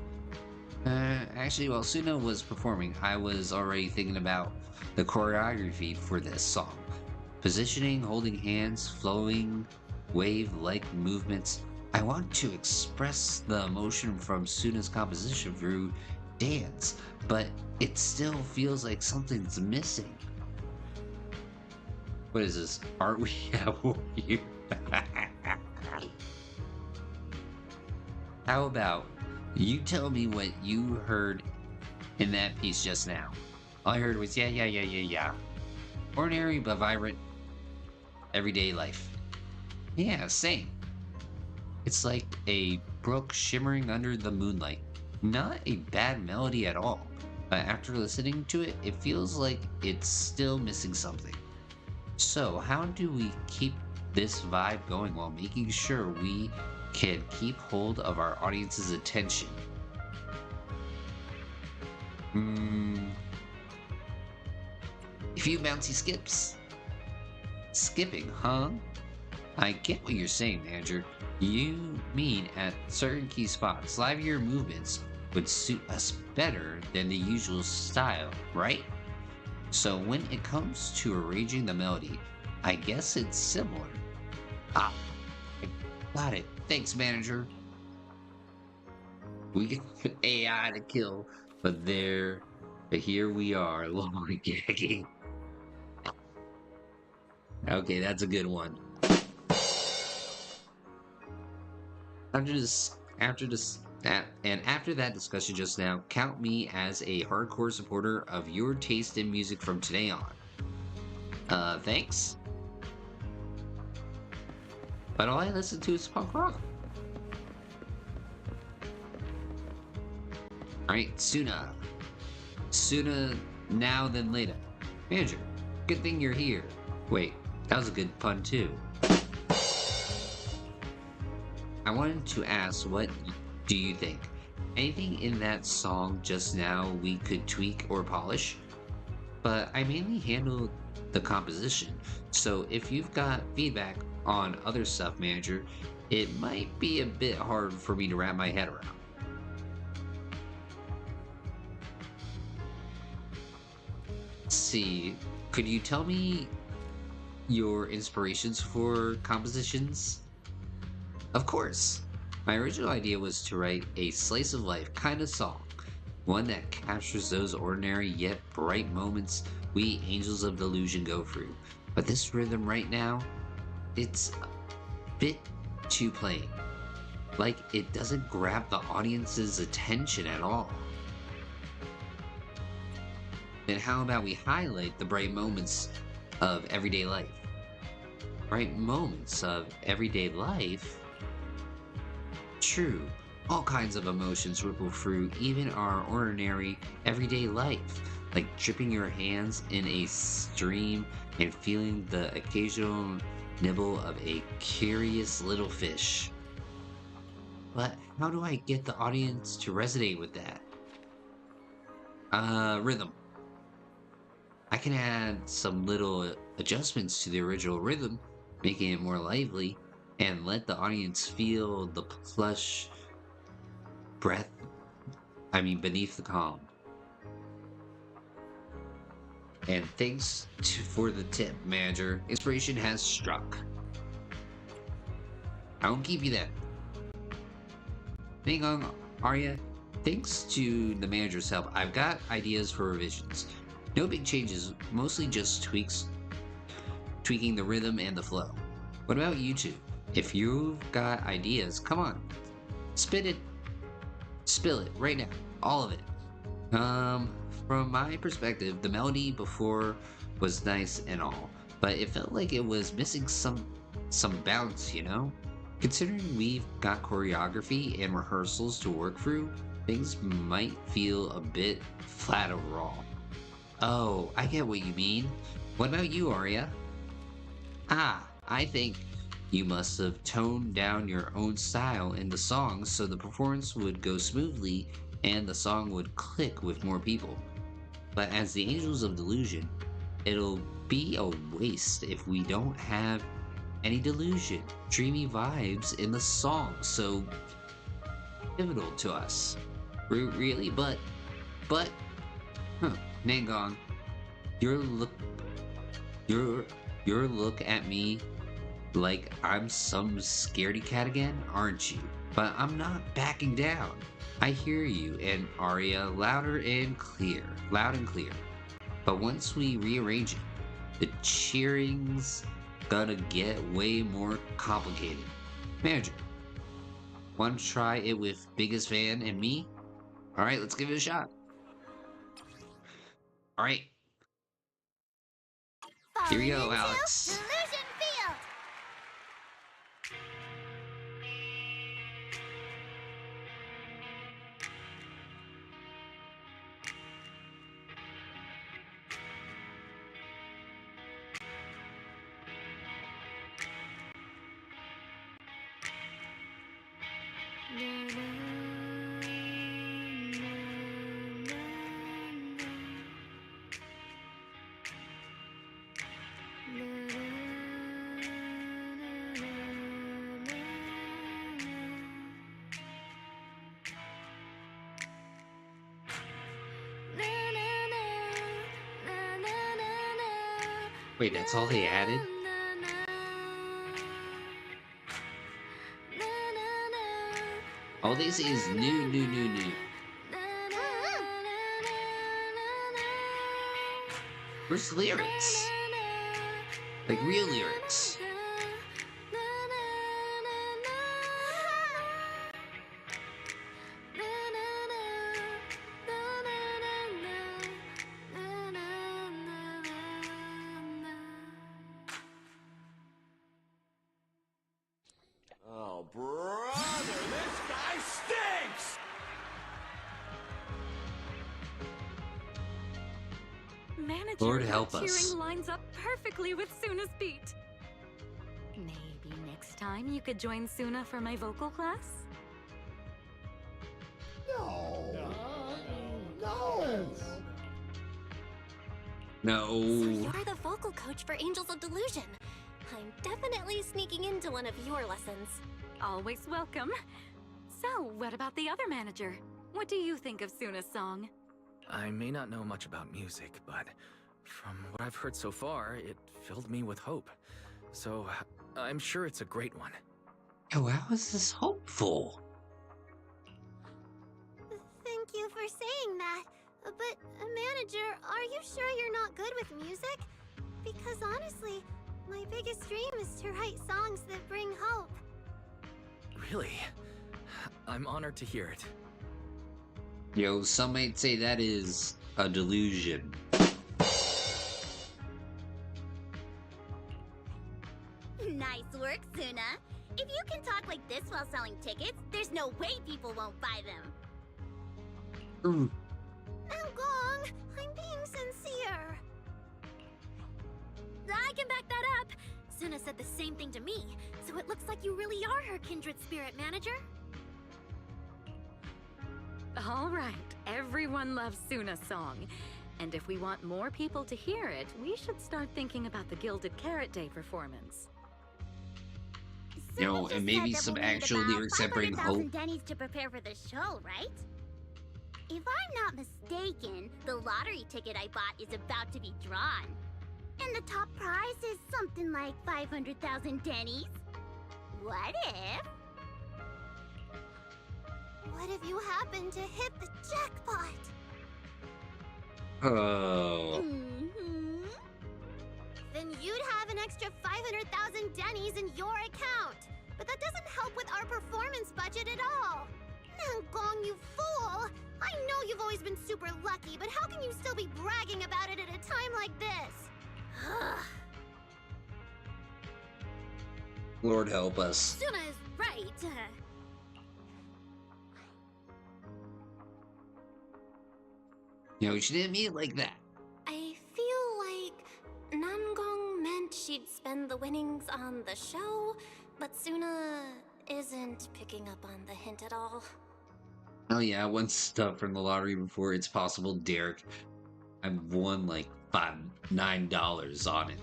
Actually, while Suna was performing, I was already thinking about the choreography for this song. Positioning, holding hands, flowing, wave-like movements. I want to express the emotion from Suna's composition through dance, but it still feels like something's missing. What is this? Aren't we at war here? How about you tell me what you heard in that piece just now? All I heard was yeah. Ordinary but vibrant everyday life. Yeah, same. It's like a brook shimmering under the moonlight. Not a bad melody at all, but after listening to it, it feels like it's still missing something. So how do we keep this vibe going while making sure we can keep hold of our audience's attention? A few bouncy skips. Skipping, huh? I get what you're saying, manager. You mean at certain key spots, livelier movements would suit us better than the usual style, right? So when it comes to arranging the melody, I guess it's similar. Ah, I got it. Thanks, manager. We get AI to kill, but here we are, lollygagging. Okay, that's a good one. After that discussion just now, count me as a hardcore supporter of your taste in music from today on. Thanks. But all I listen to is punk rock. Alright, Suna. Sooner now than later. Manager, good thing you're here. Wait, that was a good pun too. I wanted to ask, what do you think? Anything in that song just now we could tweak or polish? But I mainly handle the composition, so if you've got feedback on other stuff, manager, it might be a bit hard for me to wrap my head around. Let's see, could you tell me your inspirations for compositions? Of course. My original idea was to write a slice of life kind of song, one that captures those ordinary yet bright moments we Angels of Delusion go through. But this rhythm right now, it's a bit too plain. Like it doesn't grab the audience's attention at all. Then how about we highlight the bright moments of everyday life? Bright moments of everyday life? True, all kinds of emotions ripple through even our ordinary everyday life, like dripping your hands in a stream and feeling the occasional nibble of a curious little fish. But how do I get the audience to resonate with that? Rhythm. I can add some little adjustments to the original rhythm, making it more lively, and let the audience feel the plush beneath the calm. And thanks for the tip, manager. Inspiration has struck. I won't keep you then. Hang on, Arya. Thanks to the manager's help, I've got ideas for revisions. No big changes, mostly just tweaking the rhythm and the flow. What about you two? If you've got ideas, come on. Spill it right now. All of it. From my perspective, the melody before was nice and all, but it felt like it was missing some bounce, you know? Considering we've got choreography and rehearsals to work through, things might feel a bit flat overall. Oh, I get what you mean. What about you, Arya? I think you must have toned down your own style in the songs so the performance would go smoothly and the song would click with more people. But as the Angels of Delusion, it'll be a waste if we don't have any delusion, dreamy vibes in the song so pivotal to us. Really? But, Nangong, your look at me like I'm some scaredy cat again, aren't you? But I'm not backing down. I hear you and Arya loud and clear. But once we rearrange it, the cheering's gonna get way more complicated. Manager, want to try it with biggest fan and me? Alright, let's give it a shot. Alright. Here we go, Alex. Delusion Field! Wait, that's all they added? All they say is new. Where's the lyrics? Like real lyrics. Oh, brother, this guy stinks! Manager, Lord help that us. cheering lines up perfectly with Suna's beat. Maybe next time you could join Suna for my vocal class? No. So you're the vocal coach for Angels of Delusion. I'm definitely sneaking into one of your lessons. Always welcome. So, what about the other manager? What do you think of Suna's song? I may not know much about music, but from what I've heard so far, it filled me with hope. So, I'm sure it's a great one. Oh, how is this hopeful? Thank you for saying that. But, manager, are you sure you're not good with music? Because honestly, my biggest dream is to write songs that bring hope. Really? I'm honored to hear it. Yo, some might say that is a delusion. Nice work, Suna. If you can talk like this while selling tickets, there's no way people won't buy them. Gong, I'm being sincere. I can back that up. Suna said the same thing to me, so it looks like you really are her kindred spirit, manager. All right, everyone loves Suna's song. And if we want more people to hear it, we should start thinking about the Gilded Carrot Day performance. You know, Someone just and maybe said that some we'll need actual about lyrics that bring 500,000 hope. Denny's to prepare for the show, right? If I'm not mistaken, the lottery ticket I bought is about to be drawn. And the top prize is something like 500,000 Denny's. What if? What if you happen to hit the jackpot? Oh. Mm-hmm. Then you'd have an extra 500,000 Denny's in your account. But that doesn't help with our performance budget at all. Nangong, you fool! I know you've always been super lucky, but how can you still be bragging about it at a time like this? Lord help us. Suna is right. You know, she didn't mean it like that. I feel like Nangong meant she'd spend the winnings on the show, but Suna isn't picking up on the hint at all. Oh yeah, I won stuff from the lottery before. It's possible, Derek. I've won like $9 on it.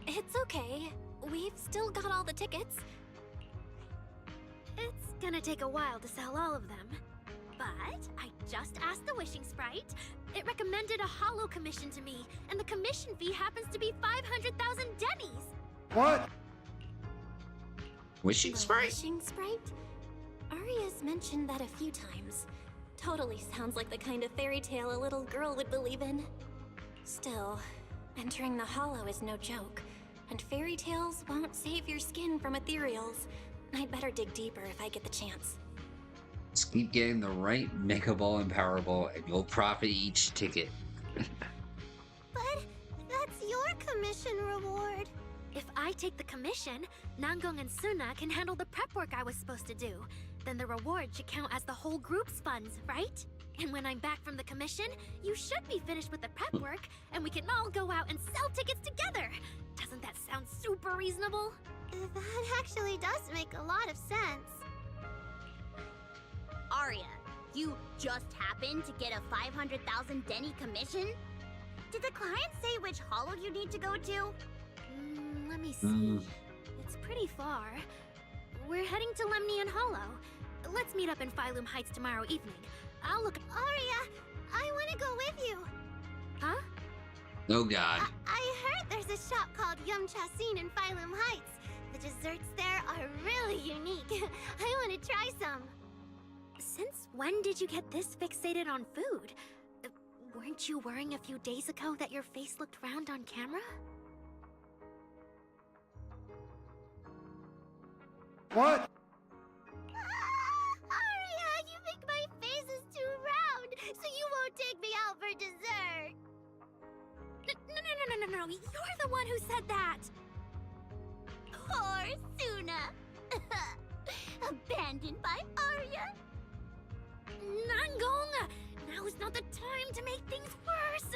It's okay. We've still got all the tickets. It's gonna take a while to sell all of them. But I just asked the wishing sprite. It recommended a holo commission to me, and the commission fee happens to be 500,000 Denny's. What? Wishing The sprite? wishing sprite? Arya's mentioned that a few times. Totally sounds like the kind of fairy tale a little girl would believe in. Still, entering the hollow is no joke, and fairy tales won't save your skin from ethereals. I'd better dig deeper if I get the chance. Just keep getting the right Mega Ball and Power Ball, and you'll profit each ticket. But that's your commission reward. If I take the commission, Nangong and Suna can handle the prep work I was supposed to do. Then the reward should count as the whole group's funds, right? And when I'm back from the commission, you should be finished with the prep work, and we can all go out and sell tickets together. Doesn't that sound super reasonable? That actually does make a lot of sense. Arya, you just happened to get a 500,000 Denny commission? Did the client say which hollow you need to go to? Let me see. It's pretty far. We're heading to Lemnian Hollow. Let's meet up in Phylum Heights tomorrow evening. I'll look. Arya, I want to go with you. Huh? Oh god. I heard there's a shop called Yum Chasin in Phylum Heights. The desserts there are really unique. I want to try some. Since when did you get this fixated on food? Weren't you worrying a few days ago that your face looked round on camera? What? Arya, you think my face is too round, so you won't take me out for dessert. No, you're the one who said that. Poor Suna. Abandoned by Arya. Nangong, now is not the time to make things worse.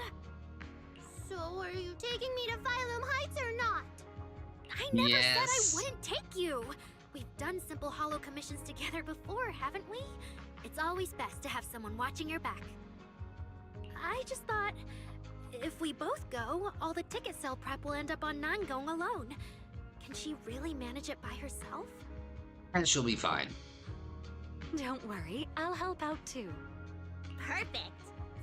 So are you taking me to Phylum Heights or not? I never said I wouldn't take you. We've done simple hollow commissions together before, haven't we? It's always best to have someone watching your back. I just thought, if we both go, all the ticket sale prep will end up on Nangong alone. Can she really manage it by herself? And she'll be fine. Don't worry, I'll help out too. Perfect.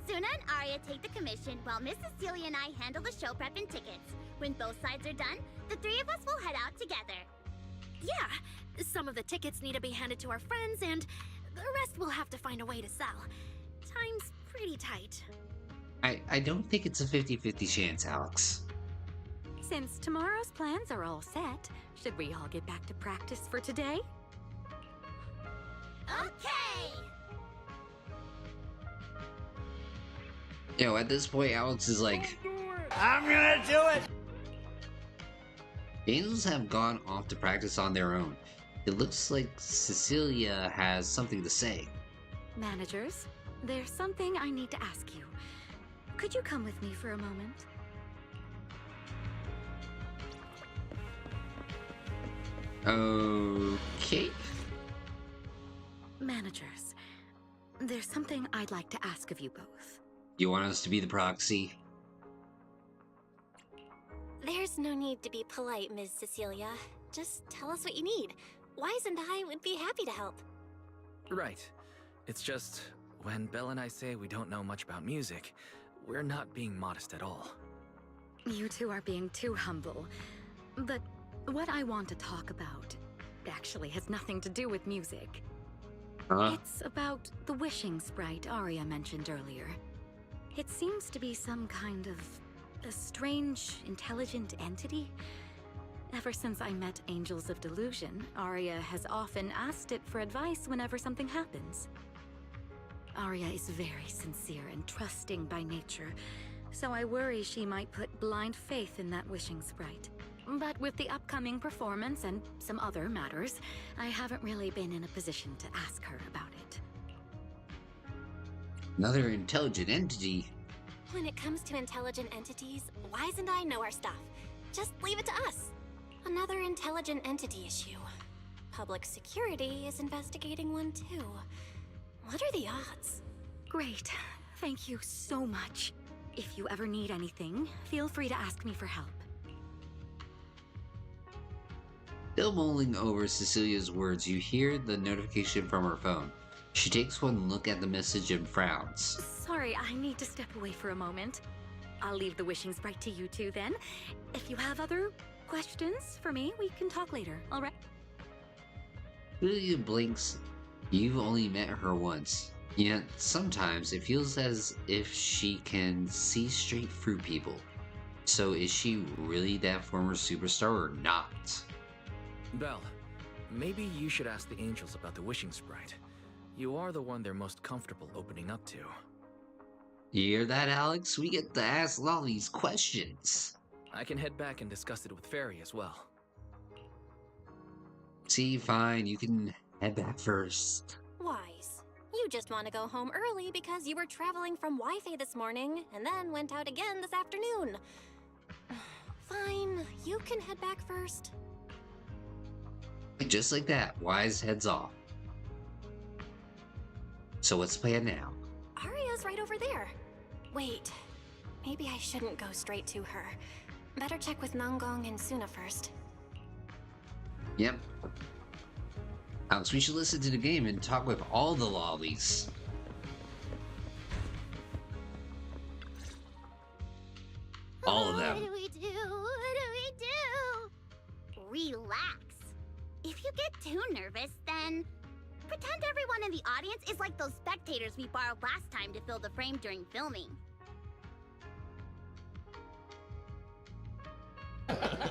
Suna and Arya take the commission while Miss Cecilia and I handle the show prep and tickets. When both sides are done, the three of us will head out together. Yeah, some of the tickets need to be handed to our friends, and the rest we'll have to find a way to sell. Time's pretty tight. I don't think it's a 50-50 chance, Alex. Since tomorrow's plans are all set, should we all get back to practice for today? Okay! You know, at this point, Alex is like, I'm gonna do it! the Angels have gone off to practice on their own. It looks like Cecilia has something to say. Managers, there's something I need to ask you. Could you come with me for a moment? Okay. Managers, there's something I'd like to ask of you both. You want us to be the proxy? There's no need to be polite, Ms. Cecilia. Just tell us what you need. Wise and I would be happy to help. Right. It's just, when Belle and I say we don't know much about music, we're not being modest at all. You two are being too humble. But what I want to talk about actually has nothing to do with music. It's about the wishing sprite Arya mentioned earlier. It seems to be some kind of a strange, intelligent entity. Ever since I met Angels of Delusion, Arya has often asked it for advice whenever something happens. Arya is very sincere and trusting by nature, so I worry she might put blind faith in that wishing sprite. But with the upcoming performance and some other matters, I haven't really been in a position to ask her about it. Another intelligent entity? When it comes to intelligent entities, Wise and I know our stuff. Just leave it to us. Another intelligent entity issue. Public security is investigating one too. What are the odds? Great. Thank you so much. If you ever need anything, feel free to ask me for help. Still mulling over Cecilia's words, you hear the notification from her phone. She takes one look at the message and frowns. Sorry, I need to step away for a moment. I'll leave the wishing sprite to you two then. If you have other questions for me, we can talk later, alright? Cecilia blinks. You've only met her once. Yet sometimes it feels as if she can see straight through people. So is she really that former superstar or not? Belle, maybe you should ask the angels about the wishing sprite. You are the one they're most comfortable opening up to. You hear that, Alex? We get to ask Lolis questions. I can head back and discuss it with Fairy as well. See, fine, you can head back first. Wise. You just want to go home early because you were traveling from Wi-Fi this morning and then went out again this afternoon. Fine, you can head back first. Just like that, Wise heads off. So what's the plan now? Arya's right over there. Wait, maybe I shouldn't go straight to her. Better check with Nangong and Suna first. Yep. Alex, we should listen to the game and talk with all the Lolis. All of them. What do we do? What do we do? Relax. If you get too nervous, then pretend everyone in the audience is like those spectators we borrowed last time to fill the frame during filming.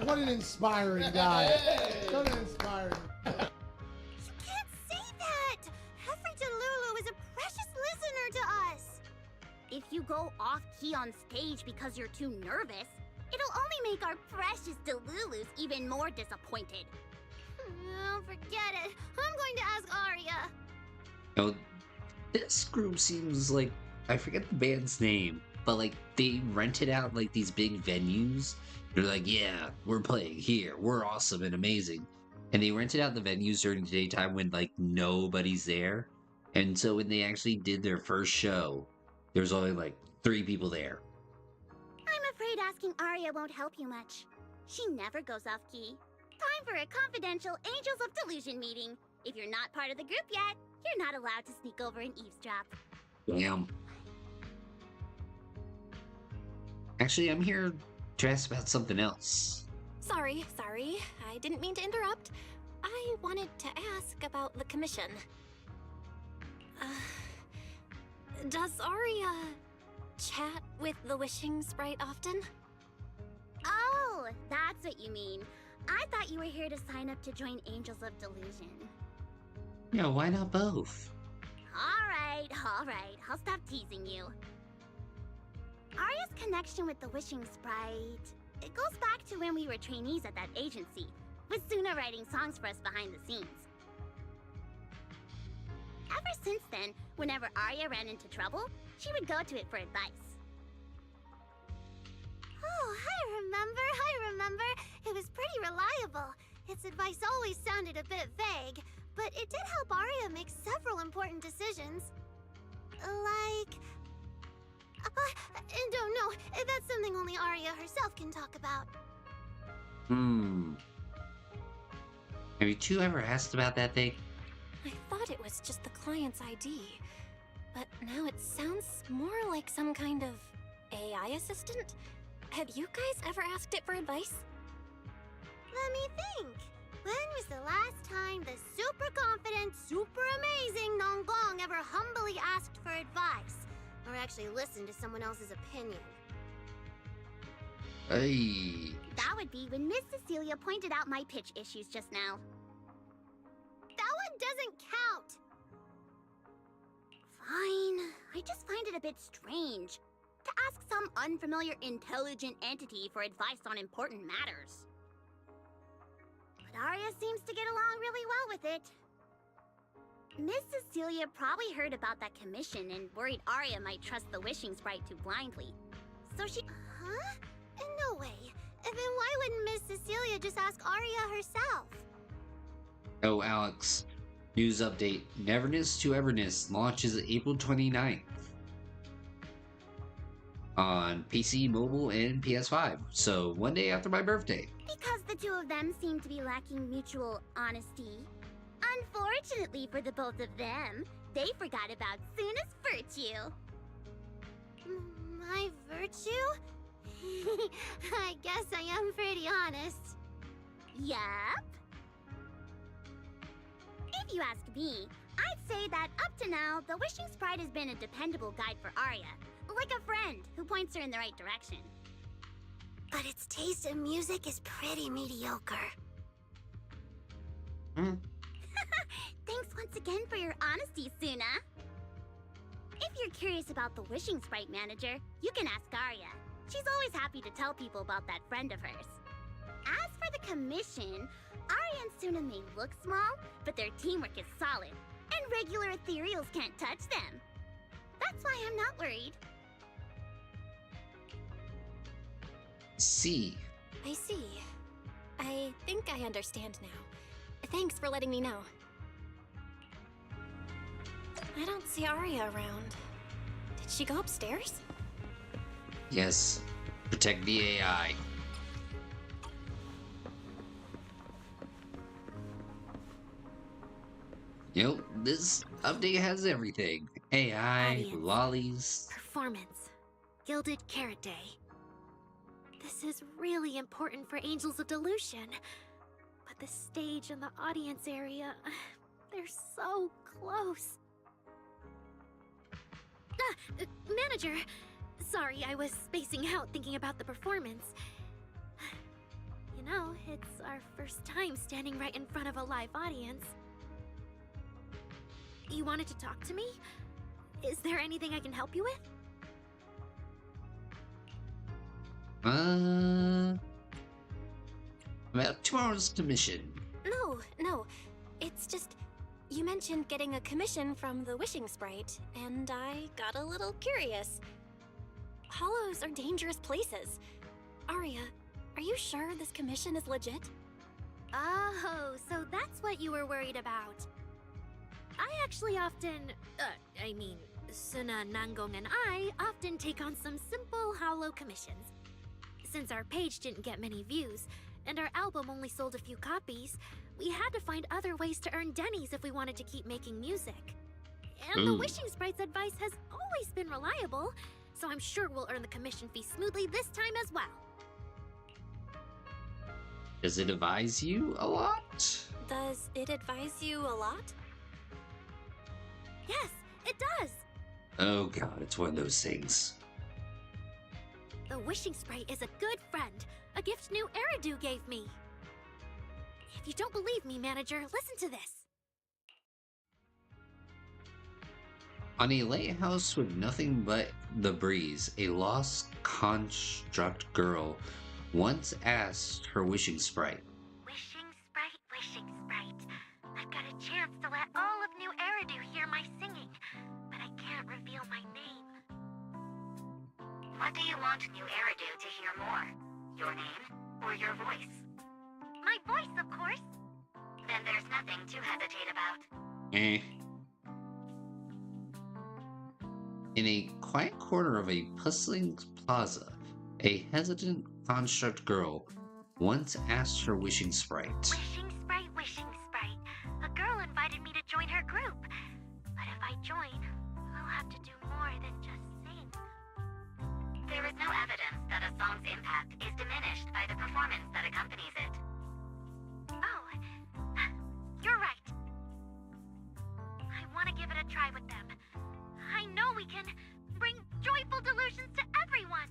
What an inspiring guy. What an inspiring. You can't say that! Hefferton Lulu is a precious listener to us! If you go off-key on stage because you're too nervous, it'll only make our precious Delulus even more disappointed. Oh, forget it. I'm going to ask Arya. Oh, this group seems like, I forget the band's name, but like they rented out like these big venues. They're like, yeah, we're playing here. We're awesome and amazing. And they rented out the venues during the daytime when like nobody's there. And so when they actually did their first show, there's only like 3 people there. I'm afraid asking Arya won't help you much. She never goes off-key. Time for a confidential Angels of Delusion meeting. If you're not part of the group yet, you're not allowed to sneak over and eavesdrop. Damn. Actually, I'm here to ask about something else. Sorry. I didn't mean to interrupt. I wanted to ask about the commission. Does Arya chat with the wishing sprite often? Oh, that's what you mean. I thought you were here to sign up to join Angels of Delusion. Yeah, why not both? Alright. I'll stop teasing you. Arya's connection with the wishing sprite, it goes back to when we were trainees at that agency, with Suna writing songs for us behind the scenes. Ever since then, whenever Arya ran into trouble, she would go to it for advice. Oh, I remember. It was pretty reliable. Its advice always sounded a bit vague, but it did help Arya make several important decisions. Like... I don't know. That's something only Arya herself can talk about. Have you two ever asked about that thing? I thought it was just the client's ID, but now it sounds more like some kind of AI assistant. Have you guys ever asked it for advice? Let me think. When was the last time the super confident, super amazing Nonggong ever humbly asked for advice? Or actually listened to someone else's opinion? Hey. That would be when Miss Cecilia pointed out my pitch issues just now. That one doesn't count! Fine. I just find it a bit strange to ask some unfamiliar intelligent entity for advice on important matters. But Arya seems to get along really well with it. Miss Cecilia probably heard about that commission and worried Arya might trust the wishing sprite too blindly. So she... Huh? No way. Then why wouldn't Miss Cecilia just ask Arya herself? Oh, Alex. News update. Neverness to Everness launches April 29th. On PC, mobile, and PS5. So, one day after my birthday. Because the two of them seem to be lacking mutual honesty. Unfortunately for the both of them, they forgot about Suna's virtue. My virtue? I guess I am pretty honest. Yup. If you ask me, I'd say that up to now, the Wishing Sprite has been a dependable guide for Arya. Like a friend who points her in the right direction. But its taste in music is pretty mediocre. Thanks once again for your honesty, Suna. If you're curious about the Wishing Sprite manager, you can ask Arya. She's always happy to tell people about that friend of hers. As for the commission, Arya and Suna may look small, but their teamwork is solid, and regular ethereals can't touch them. That's why I'm not worried. See. I see. I think I understand now. Thanks for letting me know. I don't see Arya around. Did she go upstairs? Yes. Protect the AI. Yep, this update has everything. AI, Audience. Lolis. Performance. Gilded Carrot Day. This is really important for Angels of Delusion. But the stage and the audience area, they're so close. Manager! Sorry, I was spacing out thinking about the performance. You know, it's our first time standing right in front of a live audience. You wanted to talk to me? Is there anything I can help you with? About tomorrow's commission. No. It's just... You mentioned getting a commission from the Wishing Sprite, and I got a little curious. Hollows are dangerous places. Arya, are you sure this commission is legit? Oh, so that's what you were worried about. I actually often... Suna, Nangong, and I often take on some simple hollow commissions. Since our page didn't get many views, and our album only sold a few copies, we had to find other ways to earn dennies if we wanted to keep making music. And the Wishing Sprite's advice has always been reliable, so I'm sure we'll earn the commission fee smoothly this time as well. Does it advise you a lot? Does it advise you a lot? Yes, it does! Oh god, it's one of those things. The Wishing Sprite is a good friend, a gift new Eridu gave me. If you don't believe me, manager, listen to this. On a lighthouse with nothing but the breeze, a lost construct girl once asked her Wishing Sprite. Wishing Sprite. I've got a chance to let all of New Eridu hear my singing, but I can't reveal my name. What do you want New Eridu to hear more? Your name or your voice? My voice, of course. Then there's nothing to hesitate about. In a quiet corner of a bustling plaza, a hesitant construct girl once asked her Wishing Sprite. Wishing Wishing Sprite. A girl invited me to join her group. But if I join, I'll have to do more than just sing. There is no evidence that a song's impact is diminished by the performance that accompanies it. Oh, you're right. I want to give it a try with them. I know we can bring joyful delusions to everyone.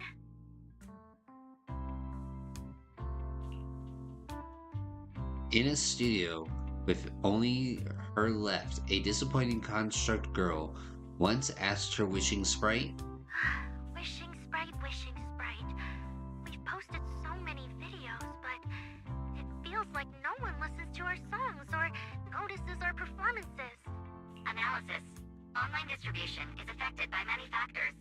In a studio with only her left, a disappointing construct girl once asked her wishing sprite, Wishing Sprite, Wishing Sprite. We've posted so many videos, but it feels like no one listens to our songs or notices our performances. Analysis. Online distribution is affected by many factors.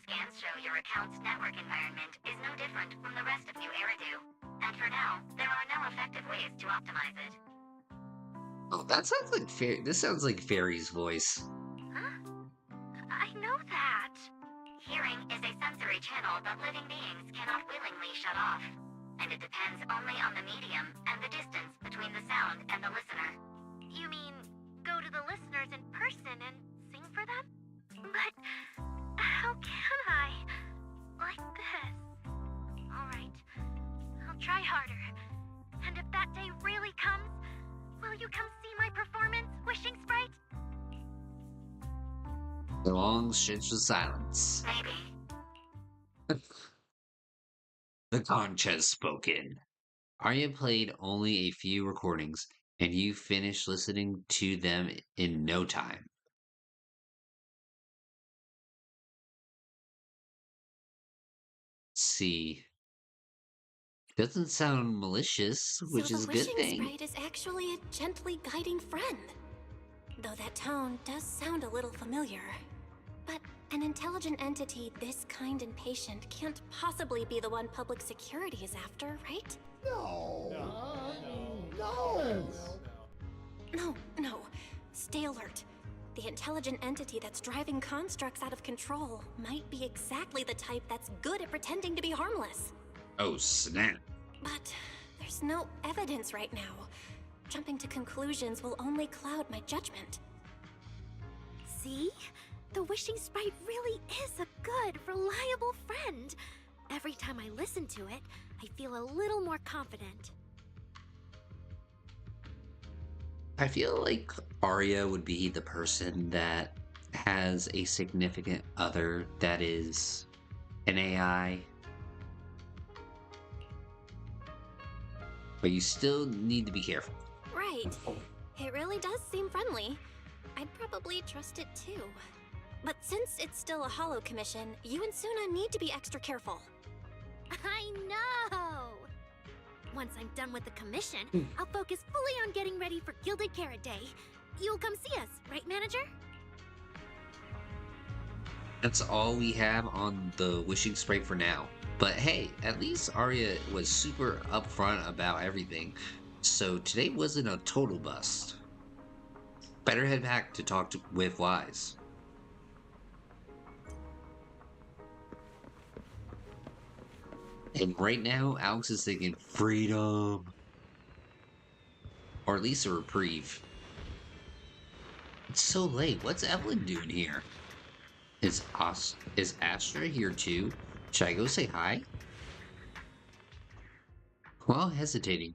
Scans show your account's network environment is no different from the rest of New Eridu. And for now, there are no effective ways to optimize it. "Oh, that sounds like This sounds like Fairy's voice." Huh? I know that. Hearing is a sensory channel that living beings cannot willingly shut off. And it depends only on the medium and the distance between the sound and the listener. You mean go to the listeners in person and sing for them? But how can I? Like this. Alright, I'll try harder. And if that day really comes, will you come see my performance, Wishing Sprite? A long stretch of silence. Maybe. The conch has spoken. Arya played only a few recordings, and you finished listening to them in no time. See. Doesn't sound malicious, which so is a the good wishing thing. sprite is actually a gently guiding friend. Though that tone does sound a little familiar. But an intelligent entity this kind and patient can't possibly be the one public security is after, right? No. No. Stay alert. The intelligent entity that's driving constructs out of control might be exactly the type that's good at pretending to be harmless. Oh, snap. But there's no evidence right now. Jumping to conclusions will only cloud my judgment. See? The Wishing Sprite really is a good, reliable friend. Every time I listen to it, I feel a little more confident. I feel like Arya would be the person that has a significant other that is an AI. But you still need to be careful. Right. It really does seem friendly. I'd probably trust it too. But since it's still a holo commission, you and Suna need to be extra careful. I know! Once I'm done with the commission, I'll focus fully on getting ready for Gilded Carrot Day. You'll come see us, right, Manager? That's all we have on the wishing sprite for now. But hey, at least Arya was super upfront about everything, so today wasn't a total bust. Better head back to talk with Wise. And right now, Alex is thinking freedom. Or at least a reprieve. It's so late. What's Evelyn doing here? Is Astra here too? Should I go say hi? While hesitating,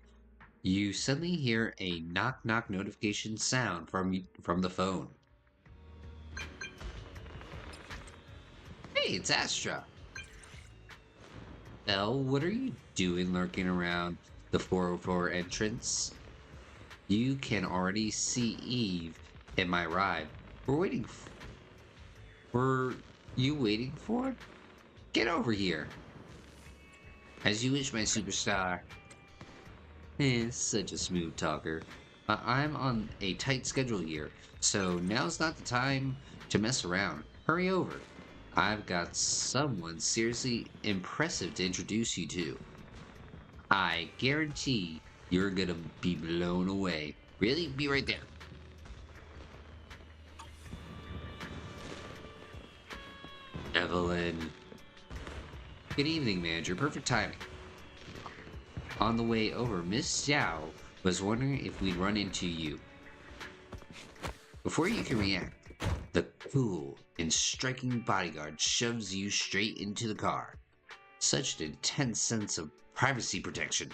you suddenly hear a knock-knock notification sound from the phone. Hey, it's Astra. Elle, what are you doing lurking around the 404 entrance? You can already see Eve in my ride. Were you waiting for it? Get over here. As you wish, my superstar. Such a smooth talker. I'm on a tight schedule here, so now's not the time to mess around. Hurry over. I've got someone seriously impressive to introduce you to. I guarantee you're gonna be blown away. Really? Be right there. Evelyn. Good evening, Manager. Perfect timing. On the way over, Miss Xiao Was wondering if we'd run into you. Before you can react, the cool and striking bodyguard shoves you straight into the car. Such an intense sense of privacy protection.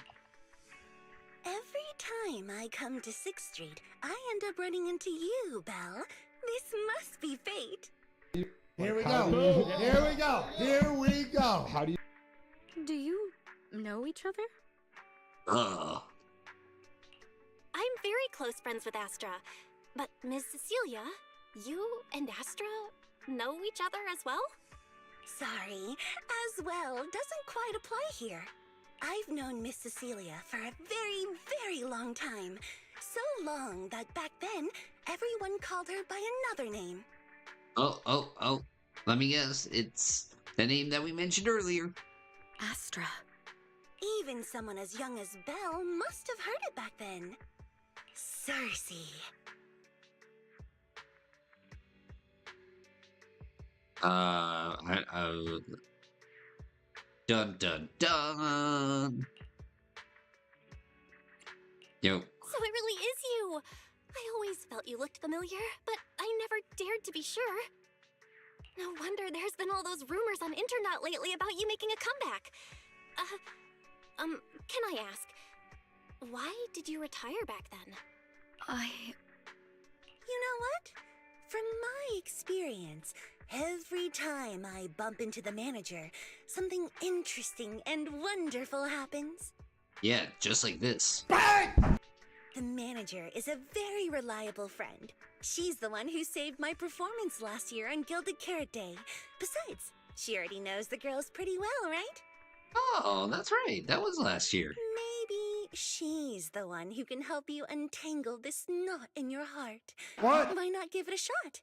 Every time I come to 6th Street, I end up running into you, Belle. This must be fate. Here we go. Here we go. Here we go. How do you... Do you know each other? Ugh. I'm very close friends with Astra. But Ms. Cecilia, you and Astra know each other as well? Sorry, as well doesn't quite apply here. I've known Miss Cecilia for a very, very long time. So long that back then, everyone called her by another name. Oh. Let me guess. It's the name that we mentioned earlier. Astra. Even someone as young as Belle must have heard it back then. Cersei. Dun dun dun. Yo. So it really is you. I always felt you looked familiar, but I never dared to be sure. No wonder there's been all those rumors on internet lately about you making a comeback. Can I ask, why did you retire back then? You know what? From my experience, every time I bump into the manager, something interesting and wonderful happens. Yeah, just like this. The manager is a very reliable friend. She's the one who saved my performance last year on Gilded Carrot Day. Besides, she already knows the girls pretty well, right? Oh, that's right. That was last year. Maybe she's the one who can help you untangle this knot in your heart. What? Why not give it a shot?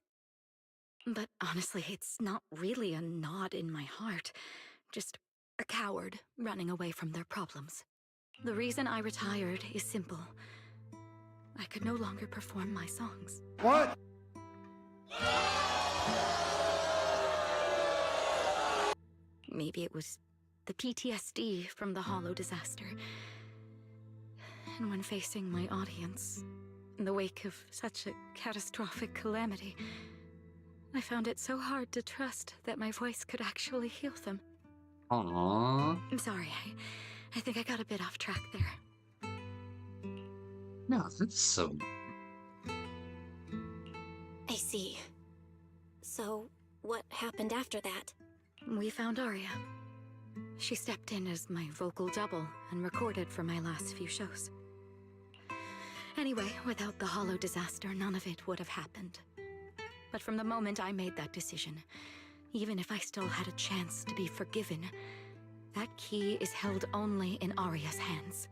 But honestly, it's not really a knot in my heart. Just a coward running away from their problems. The reason I retired is simple. I could no longer perform my songs. What? Maybe it was the PTSD from the Hollow disaster. And when facing my audience, in the wake of such a catastrophic calamity, I found it so hard to trust that my voice could actually heal them. Aww. I'm sorry, I think I got a bit off track there. No, that's so... I see. So, what happened after that? We found Aria. She stepped in as my vocal double and recorded for my last few shows. Anyway, without the Hollow disaster, none of it would have happened. But from the moment I made that decision, even if I still had a chance to be forgiven, that key is held only in Aria's hands.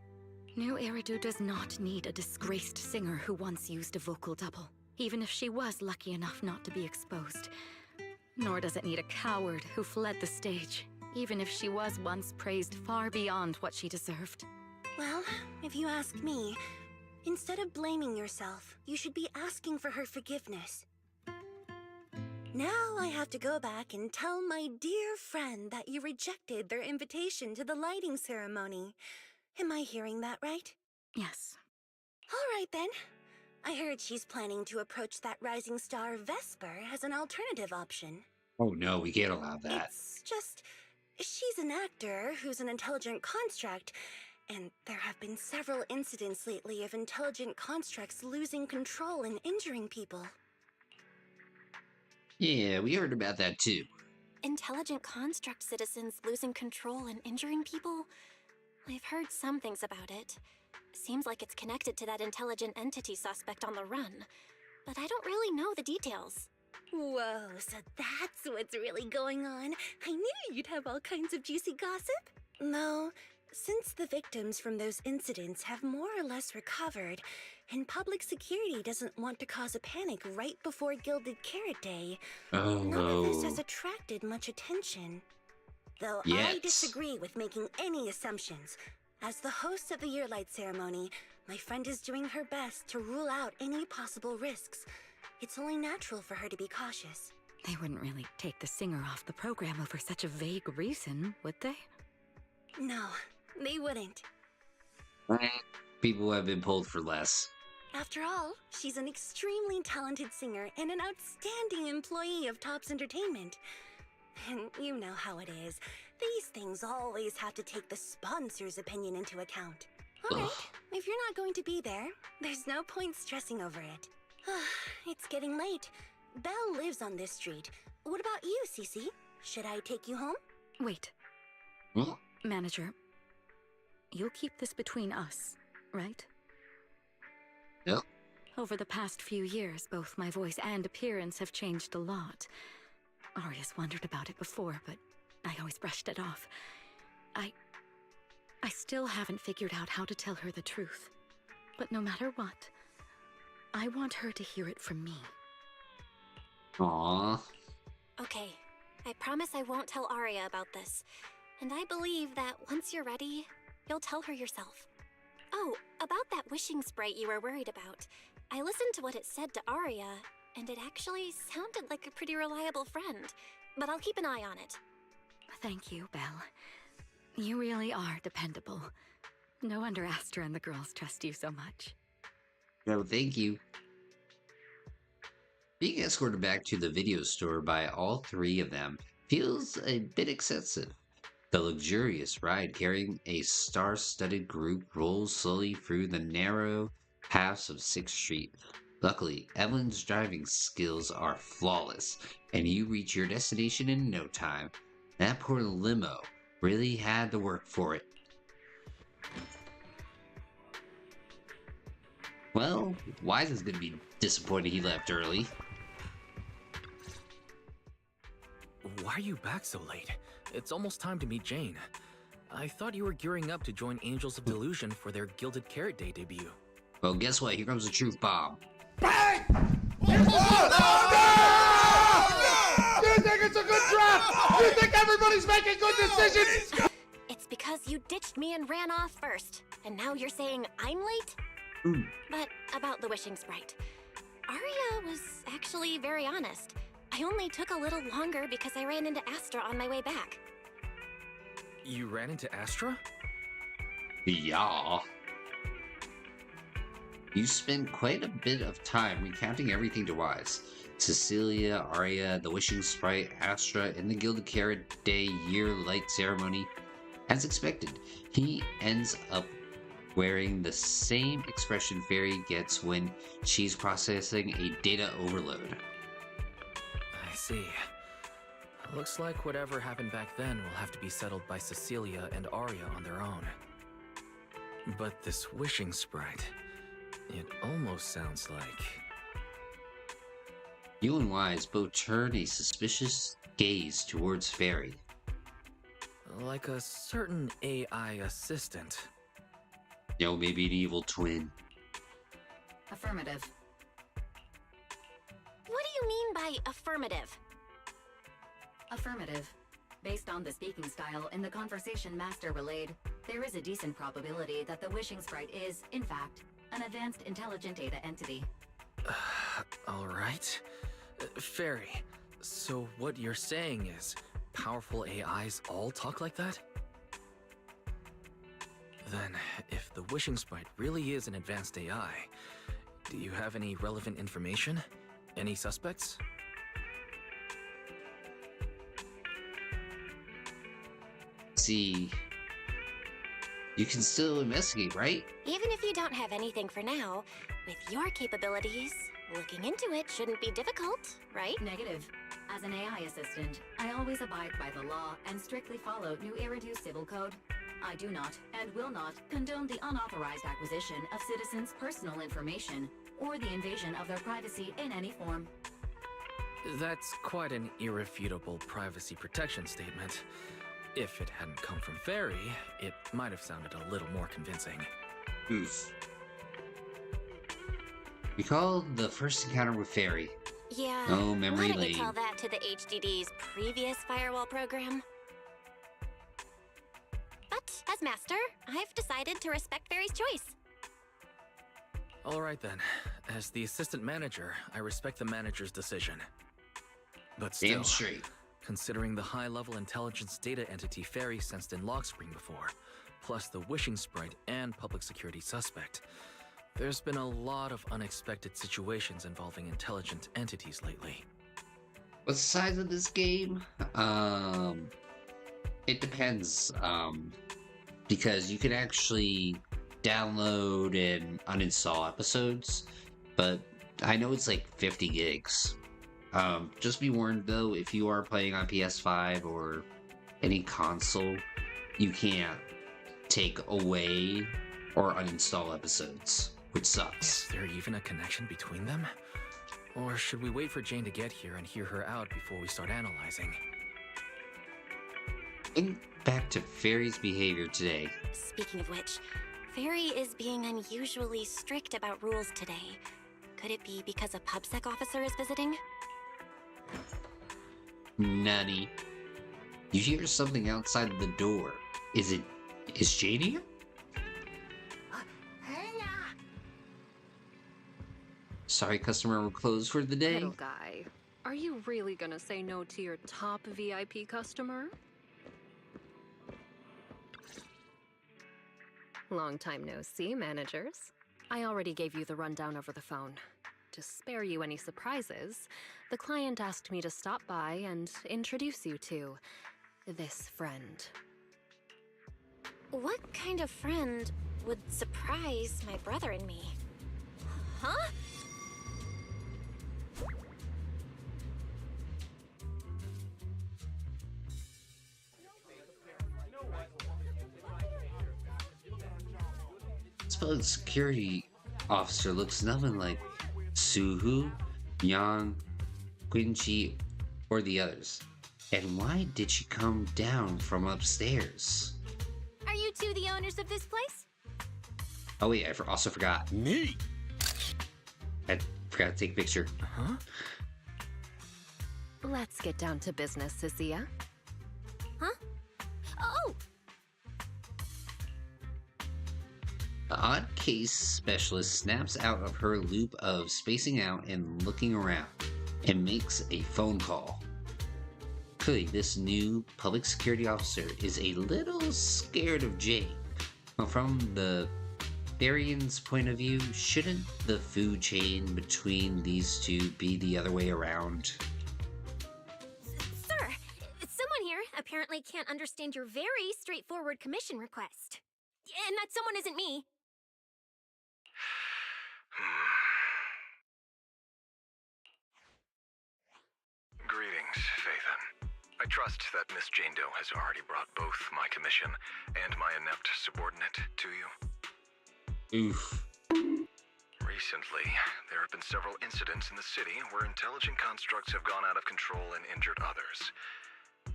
New Eridu does not need a disgraced singer who once used a vocal double, even if she was lucky enough not to be exposed. Nor does it need a coward who fled the stage, even if she was once praised far beyond what she deserved. Well, if you ask me, instead of blaming yourself, you should be asking for her forgiveness. Now I have to go back and tell my dear friend that you rejected their invitation to the lighting ceremony. Am I hearing that right? Yes. All right then. I heard she's planning to approach that rising star Vesper as an alternative option. Oh no, we can't allow that. It's just, she's an actor who's an intelligent construct, and there have been several incidents lately of intelligent constructs losing control and injuring people. Yeah, we heard about that too. Intelligent construct citizens losing control and injuring people? I've heard some things about it. Seems like it's connected to that intelligent entity suspect on the run. But I don't really know the details. Whoa, so that's what's really going on. I knew you'd have all kinds of juicy gossip. No, since the victims from those incidents have more or less recovered, and public security doesn't want to cause a panic right before Gilded Carrot Day, none of this has attracted much attention. Though I disagree with making any assumptions. As the host of the Yearlight ceremony, my friend is doing her best to rule out any possible risks. It's only natural for her to be cautious. They wouldn't really take the singer off the program over such a vague reason, would they? No, they wouldn't. people have been pulled for less. After all, she's an extremely talented singer and an outstanding employee of Topps Entertainment. And you know how it is. These things always have to take the sponsor's opinion into account. Alright, if you're not going to be there, there's no point stressing over it. It's getting late. Belle lives on this street. What about you, Cece? Should I take you home? Wait. Manager, you'll keep this between us, right? Yep. Over the past few years, both my voice and appearance have changed a lot. Aria's wondered about it before, but I always brushed it off. I still haven't figured out how to tell her the truth. But no matter what, I want her to hear it from me. Aww. Okay, I promise I won't tell Aria about this. And I believe that once you're ready, you'll tell her yourself. Oh, about that wishing sprite you were worried about. I listened to what it said to Aria, and it actually sounded like a pretty reliable friend. But I'll keep an eye on it. Thank you, Belle. You really are dependable. No wonder Astra and the girls trust you so much. No, thank you. Being escorted back to the video store by all three of them feels a bit excessive. The luxurious ride carrying a star-studded group rolls slowly through the narrow paths of 6th Street. Luckily, Evelyn's driving skills are flawless, and you reach your destination in no time. That poor limo really had to work for it. Well, Wise is going to be disappointed he left early. Why are you back so late? It's almost time to meet Jane. I thought you were gearing up to join Angels of Delusion for their Gilded Carrot Day debut. Well, guess what? Here comes the truth bomb. Bang! You think it's a good draft? You think everybody's making good decisions? It's because you ditched me and ran off first. And now you're saying I'm late? But about the wishing sprite. Aria was actually very honest. I only took a little longer because I ran into Astra on my way back. You ran into Astra? Yeah. You spent quite a bit of time recounting everything to Wise. Cecilia, Aria, the Wishing Sprite, Astra, and the Gilded Carrot Day Year Light Ceremony. As expected, he ends up wearing the same expression Fairy gets when she's processing a data overload. I see. Looks like whatever happened back then will have to be settled by Cecilia and Aria on their own. But this wishing sprite, it almost sounds like... You and Wise both turn a suspicious gaze towards Fairy. Like a certain AI assistant. Yo, maybe an evil twin. Affirmative. What do you mean by affirmative? Affirmative. Based on the speaking style in the conversation Master relayed, there is a decent probability that the Wishing Sprite is, in fact, an advanced intelligent data entity. Alright. Fairy, so what you're saying is powerful AIs all talk like that? Then, if the Wishing Sprite really is an advanced AI, do you have any relevant information? Any suspects? See, you can still investigate, right? Even if you don't have anything for now, with your capabilities, looking into it shouldn't be difficult, right? Negative. As an AI assistant, I always abide by the law and strictly follow New Eridu Civil Code. I do not, and will not, condone the unauthorized acquisition of citizens' personal information or the invasion of their privacy in any form. That's quite an irrefutable privacy protection statement. If it hadn't come from Fairy, it might have sounded a little more convincing. Oof. Recall the first encounter with Fairy. Yeah, Oh, memory why don't lane. you tell that to the HDD's previous firewall program? But, as master, I've decided to respect Fairy's choice. Alright then. As the assistant manager, I respect the manager's decision. But still, Damn straight. considering the high-level intelligence data entity Fairy sensed in Logscreen before, plus the wishing sprite and public security suspect. There's been a lot of unexpected situations involving intelligent entities lately. What's the size of this game? It depends. Because you can actually download and uninstall episodes, but I know it's like 50 gigs. Just be warned though, if you are playing on PS5 or any console, you can't take away or uninstall episodes, which sucks. Is there even a connection between them? Or should we wait for Jane to get here and hear her out before we start analyzing? Getting back to Fairy's behavior today. Speaking of which, Fairy is being unusually strict about rules today. Could it be because a PubSec officer is visiting? Nutty. You hear something outside of the door. Is Jane here? Sorry, customer, we're closed for the day. Little guy, are you really gonna say no to your top VIP customer? Long time no see, managers. I already gave you the rundown over the phone. To spare you any surprises, the client asked me to stop by and introduce you to this friend. What kind of friend would surprise my brother and me? Huh? The security officer looks nothing like Suhu, Yang, Quincy, or the others. And why did she come down from upstairs? Are you two the owners of this place? Oh wait, I also forgot. Me? I forgot to take a picture. Huh? Let's get down to business, Cecilia. Huh? Oh! The odd case specialist snaps out of her loop of spacing out and looking around and makes a phone call. Clearly, this new public security officer is a little scared of Jane. Well, from the Barian's point of view, shouldn't the food chain between these two be the other way around? Sir, someone here apparently can't understand your very straightforward commission request. And that someone isn't me. Greetings, Phaethon. I trust that Miss Jane Doe has already brought both my commission and my inept subordinate to you. Oof. Recently, there have been several incidents in the city where intelligent constructs have gone out of control and injured others.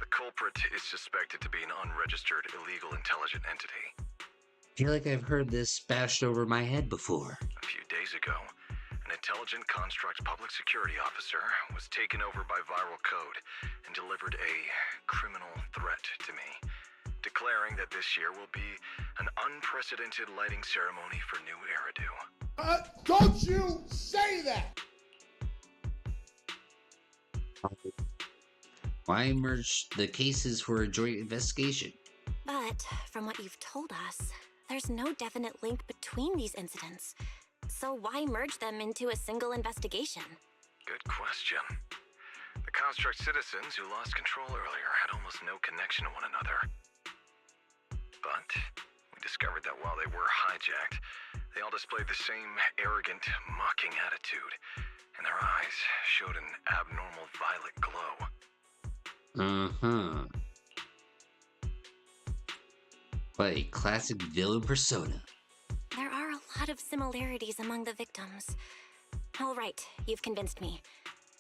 The culprit is suspected to be an unregistered illegal intelligent entity. I feel like I've heard this bashed over my head before. A few days ago, an intelligent construct's public security officer was taken over by viral code and delivered a criminal threat to me, declaring that this year will be an unprecedented lighting ceremony for new Eridu. Don't you say that! Why merge the cases for a joint investigation? But from what you've told us, there's no definite link between these incidents. So why merge them into a single investigation? Good question. The construct citizens who lost control earlier had almost no connection to one another. But we discovered that while they were hijacked, they all displayed the same arrogant, mocking attitude, and their eyes showed an abnormal violet glow. Uh-huh. What a classic villain persona. There are a lot of similarities among the victims. All right, you've convinced me.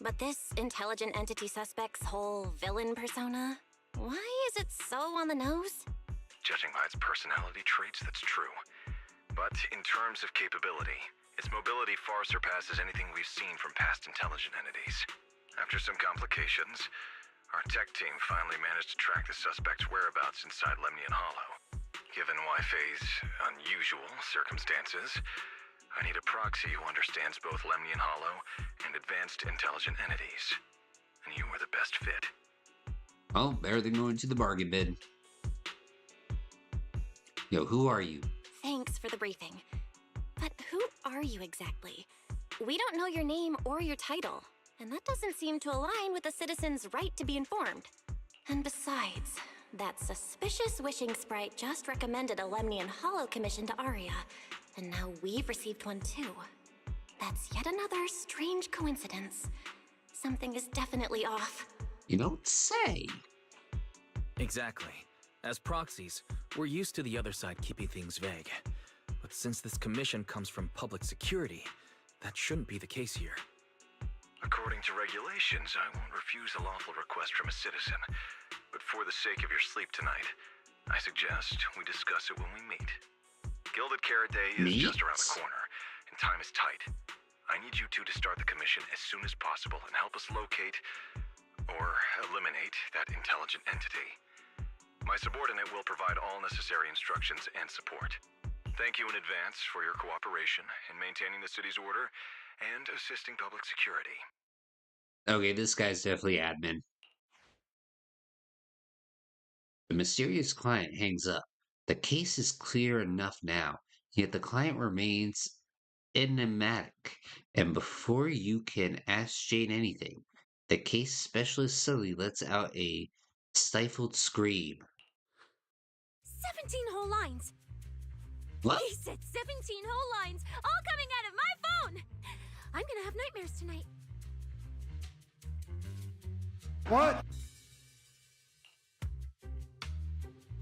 But this intelligent entity suspect's whole villain persona, why is it so on the nose? Judging by its personality traits, that's true. But in terms of capability, its mobility far surpasses anything we've seen from past intelligent entities. After some complications, our tech team finally managed to track the suspect's whereabouts inside Lemnian Hollow. Given Wi-Fi's unusual circumstances, I need a proxy who understands both Lemnian Hollow and advanced intelligent entities. And you were the best fit. Oh, better than going to the bargain bin. Yo, who are you? Thanks for the briefing. But who are you exactly? We don't know your name or your title, and that doesn't seem to align with the citizen's right to be informed. And besides, that suspicious wishing sprite just recommended a Lemnian Hollow commission to Aria, and now we've received one too. That's yet another strange coincidence. Something is definitely off. You don't say. Exactly. As proxies, we're used to the other side keeping things vague. But since this commission comes from public security, that shouldn't be the case here. According to regulations, I won't refuse a lawful request from a citizen. But for the sake of your sleep tonight, I suggest we discuss it when we meet. Gilded Carrot Day is just around the corner, and time is tight. I need you two to start the commission as soon as possible and help us locate or eliminate that intelligent entity. My subordinate will provide all necessary instructions and support. Thank you in advance for your cooperation in maintaining the city's order and assisting public security. Okay, this guy's definitely admin. The mysterious client hangs up. The case is clear enough now, yet the client remains enigmatic. And before you can ask Jane anything, the case specialist suddenly lets out a stifled scream. 17 whole lines! What? He said 17 whole lines, all coming out of my phone! I'm gonna have nightmares tonight. What?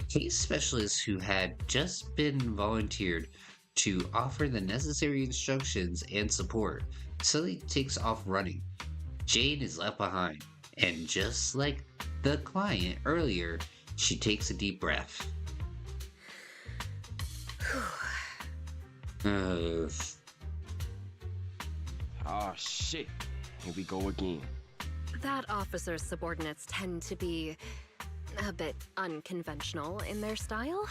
Case specialist who had just been volunteered to offer the necessary instructions and support suddenly takes off running. Jane is left behind, and just like the client earlier, she takes a deep breath. Oh shit, here we go again. That officer's subordinates tend to be a bit unconventional in their style.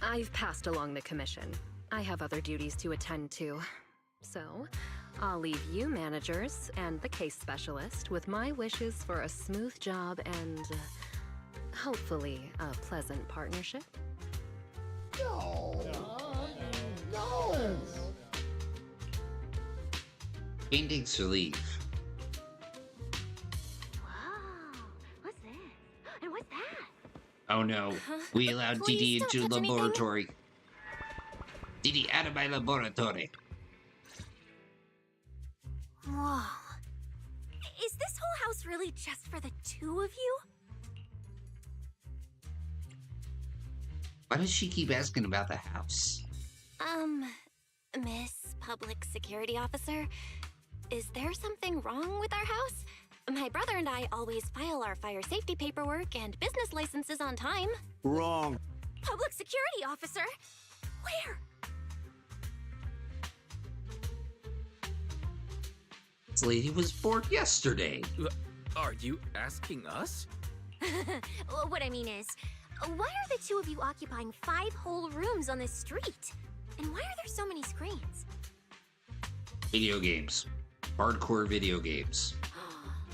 I've passed along the commission. I have other duties to attend to. So, I'll leave you managers and the case specialist with my wishes for a smooth job and hopefully a pleasant partnership. No. Jane takes her leave. Whoa, what's this? And what's that? Oh no, we allowed Didi into the laboratory. Didi, out of my laboratory. Whoa. Is this whole house really just for the two of you? Why does she keep asking about the house? Miss Public Security Officer, is there something wrong with our house? My brother and I always file our fire safety paperwork and business licenses on time. Wrong. Public Security Officer? Where? This lady was born yesterday. Are you asking us? What I mean is, why are the two of you occupying 5 whole rooms on this street? And why are there so many screens? Video games. Hardcore video games.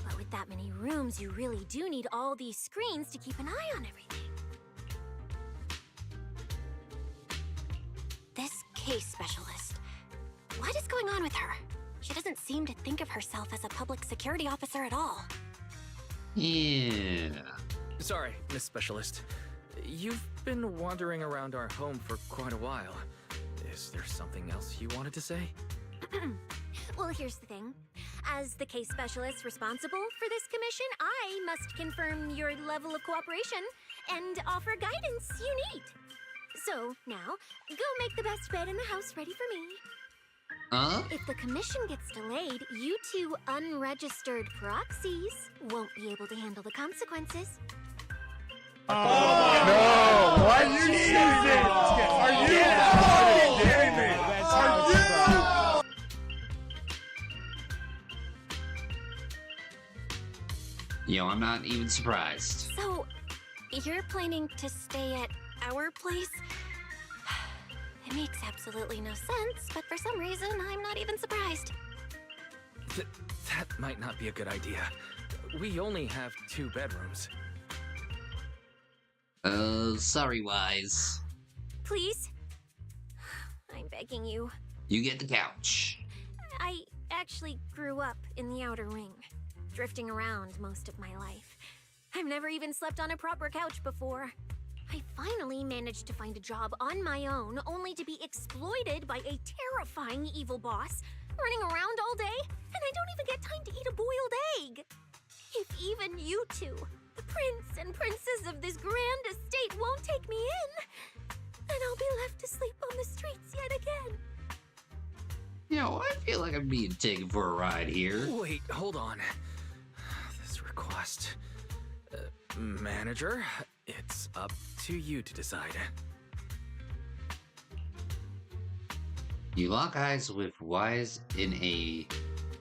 But with that many rooms, you really do need all these screens to keep an eye on everything. This case specialist. What is going on with her? She doesn't seem to think of herself as a public security officer at all. Yeah. Sorry, Miss Specialist. You've been wandering around our home for quite a while. Is there something else you wanted to say? Well, here's the thing. As the case specialist responsible for this commission, I must confirm your level of cooperation and offer guidance you need. So, now, go make the best bed in the house ready for me. If the commission gets delayed, you two unregistered proxies won't be able to handle the consequences. No! Are you serious? Are you kidding me? Are you? Yo, I'm not even surprised. So, you're planning to stay at our place? It makes absolutely no sense, but for some reason, I'm not even surprised. That might not be a good idea. We only have 2 bedrooms. Sorry, Wise. Please? I'm begging you. You get the couch. I actually grew up in the Outer Ring, drifting around most of my life. I've never even slept on a proper couch before. I finally managed to find a job on my own, only to be exploited by a terrifying evil boss, running around all day, and I don't even get time to eat a boiled egg. If even you two, the prince and princess of this grand estate, won't take me in, then I'll be left to sleep on the streets yet again. I feel like I'm being taken for a ride here. Wait, hold on. This request... manager, it's up to you to decide. You lock eyes with Wise in a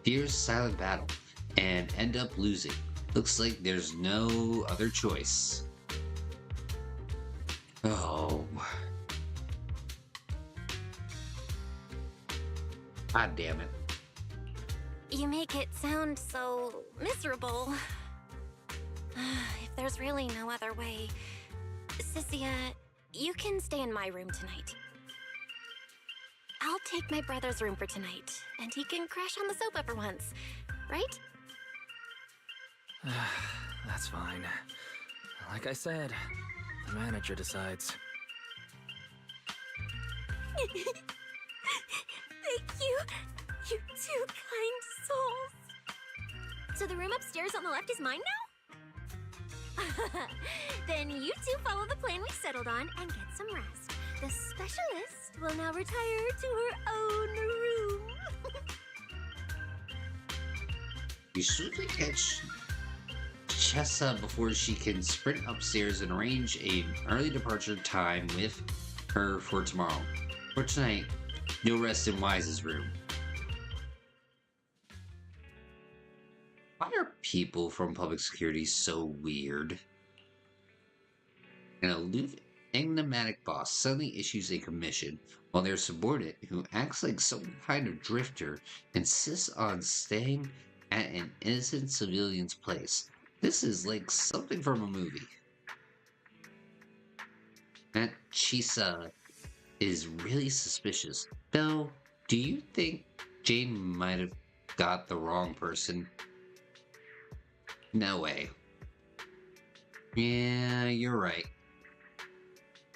fierce silent battle and end up losing. Looks like there's no other choice. Oh. God damn it. You make it sound so miserable. If there's really no other way, Sissia, you can stay in my room tonight. I'll take my brother's room for tonight, and he can crash on the sofa for once, right? That's fine. Like I said, the manager decides. Thank you, you two kind souls. So the room upstairs on the left is mine now? Then you two follow the plan we settled on and get some rest. The specialist will now retire to her own room. You swiftly catch Chessa before she can sprint upstairs and arrange an early departure time with her for tomorrow. For tonight, you'll rest in Wise's room. Why are people from public security so weird? An aloof, enigmatic boss suddenly issues a commission, while their subordinate, who acts like some kind of drifter, insists on staying at an innocent civilian's place. This is like something from a movie. That Chisa is really suspicious. Though, do you think Jane might have got the wrong person? No way. Yeah, you're right.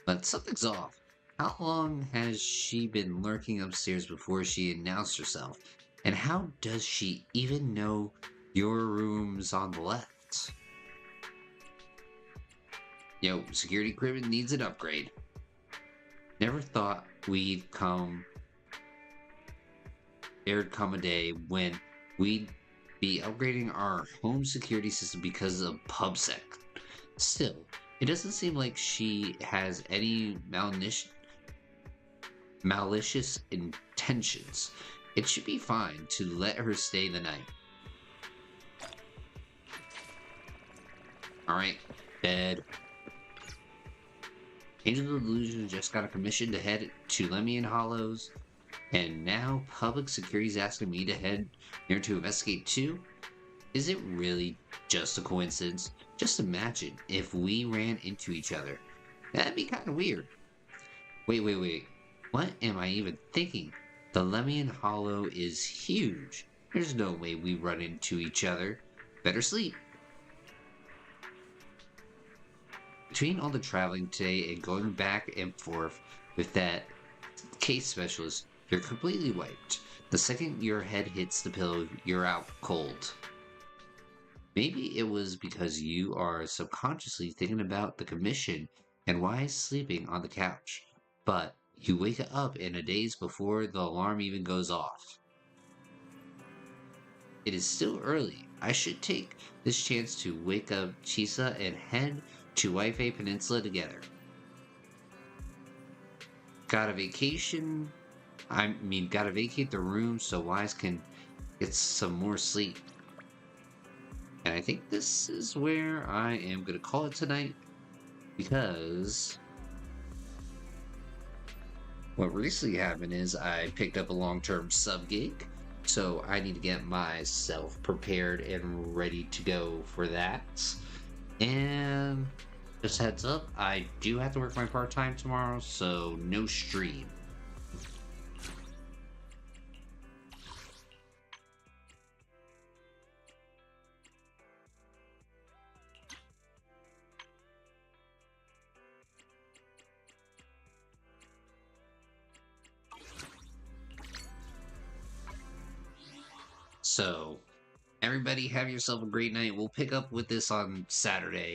But something's off. How long has she been lurking upstairs before she announced herself? And how does she even know your room's on the left? Yo, security equipment needs an upgrade. Never thought there'd come a day when we'd be upgrading our home security system because of PubSec. Still, it doesn't seem like she has any malicious intentions. It should be fine to let her stay the night. Alright, bed. Angel of Delusion just got a commission to head to Lemian Hollows, and now public security's asking me to head there to investigate too? Is it really just a coincidence? Just imagine if we ran into each other. That'd be kind of weird. Wait. What am I even thinking? The Lemian Hollow is huge. There's no way we run into each other. Better sleep. Between all the traveling today and going back and forth with that case specialist, you're completely wiped. The second your head hits the pillow, you're out cold. Maybe it was because you are subconsciously thinking about the commission and why sleeping on the couch. But you wake up in a daze before the alarm even goes off. It is still early. I should take this chance to wake up Chisa and head to Wi-Fi Peninsula together. Gotta vacate the room so Wise can get some more sleep. And I think this is where I am gonna call it tonight, because what recently happened is I picked up a long-term sub gig, so I need to get myself prepared and ready to go for that. And Just heads up, I do have to work my part-time tomorrow, so no stream. So, everybody have yourself a great night. We'll pick up with this on Saturday.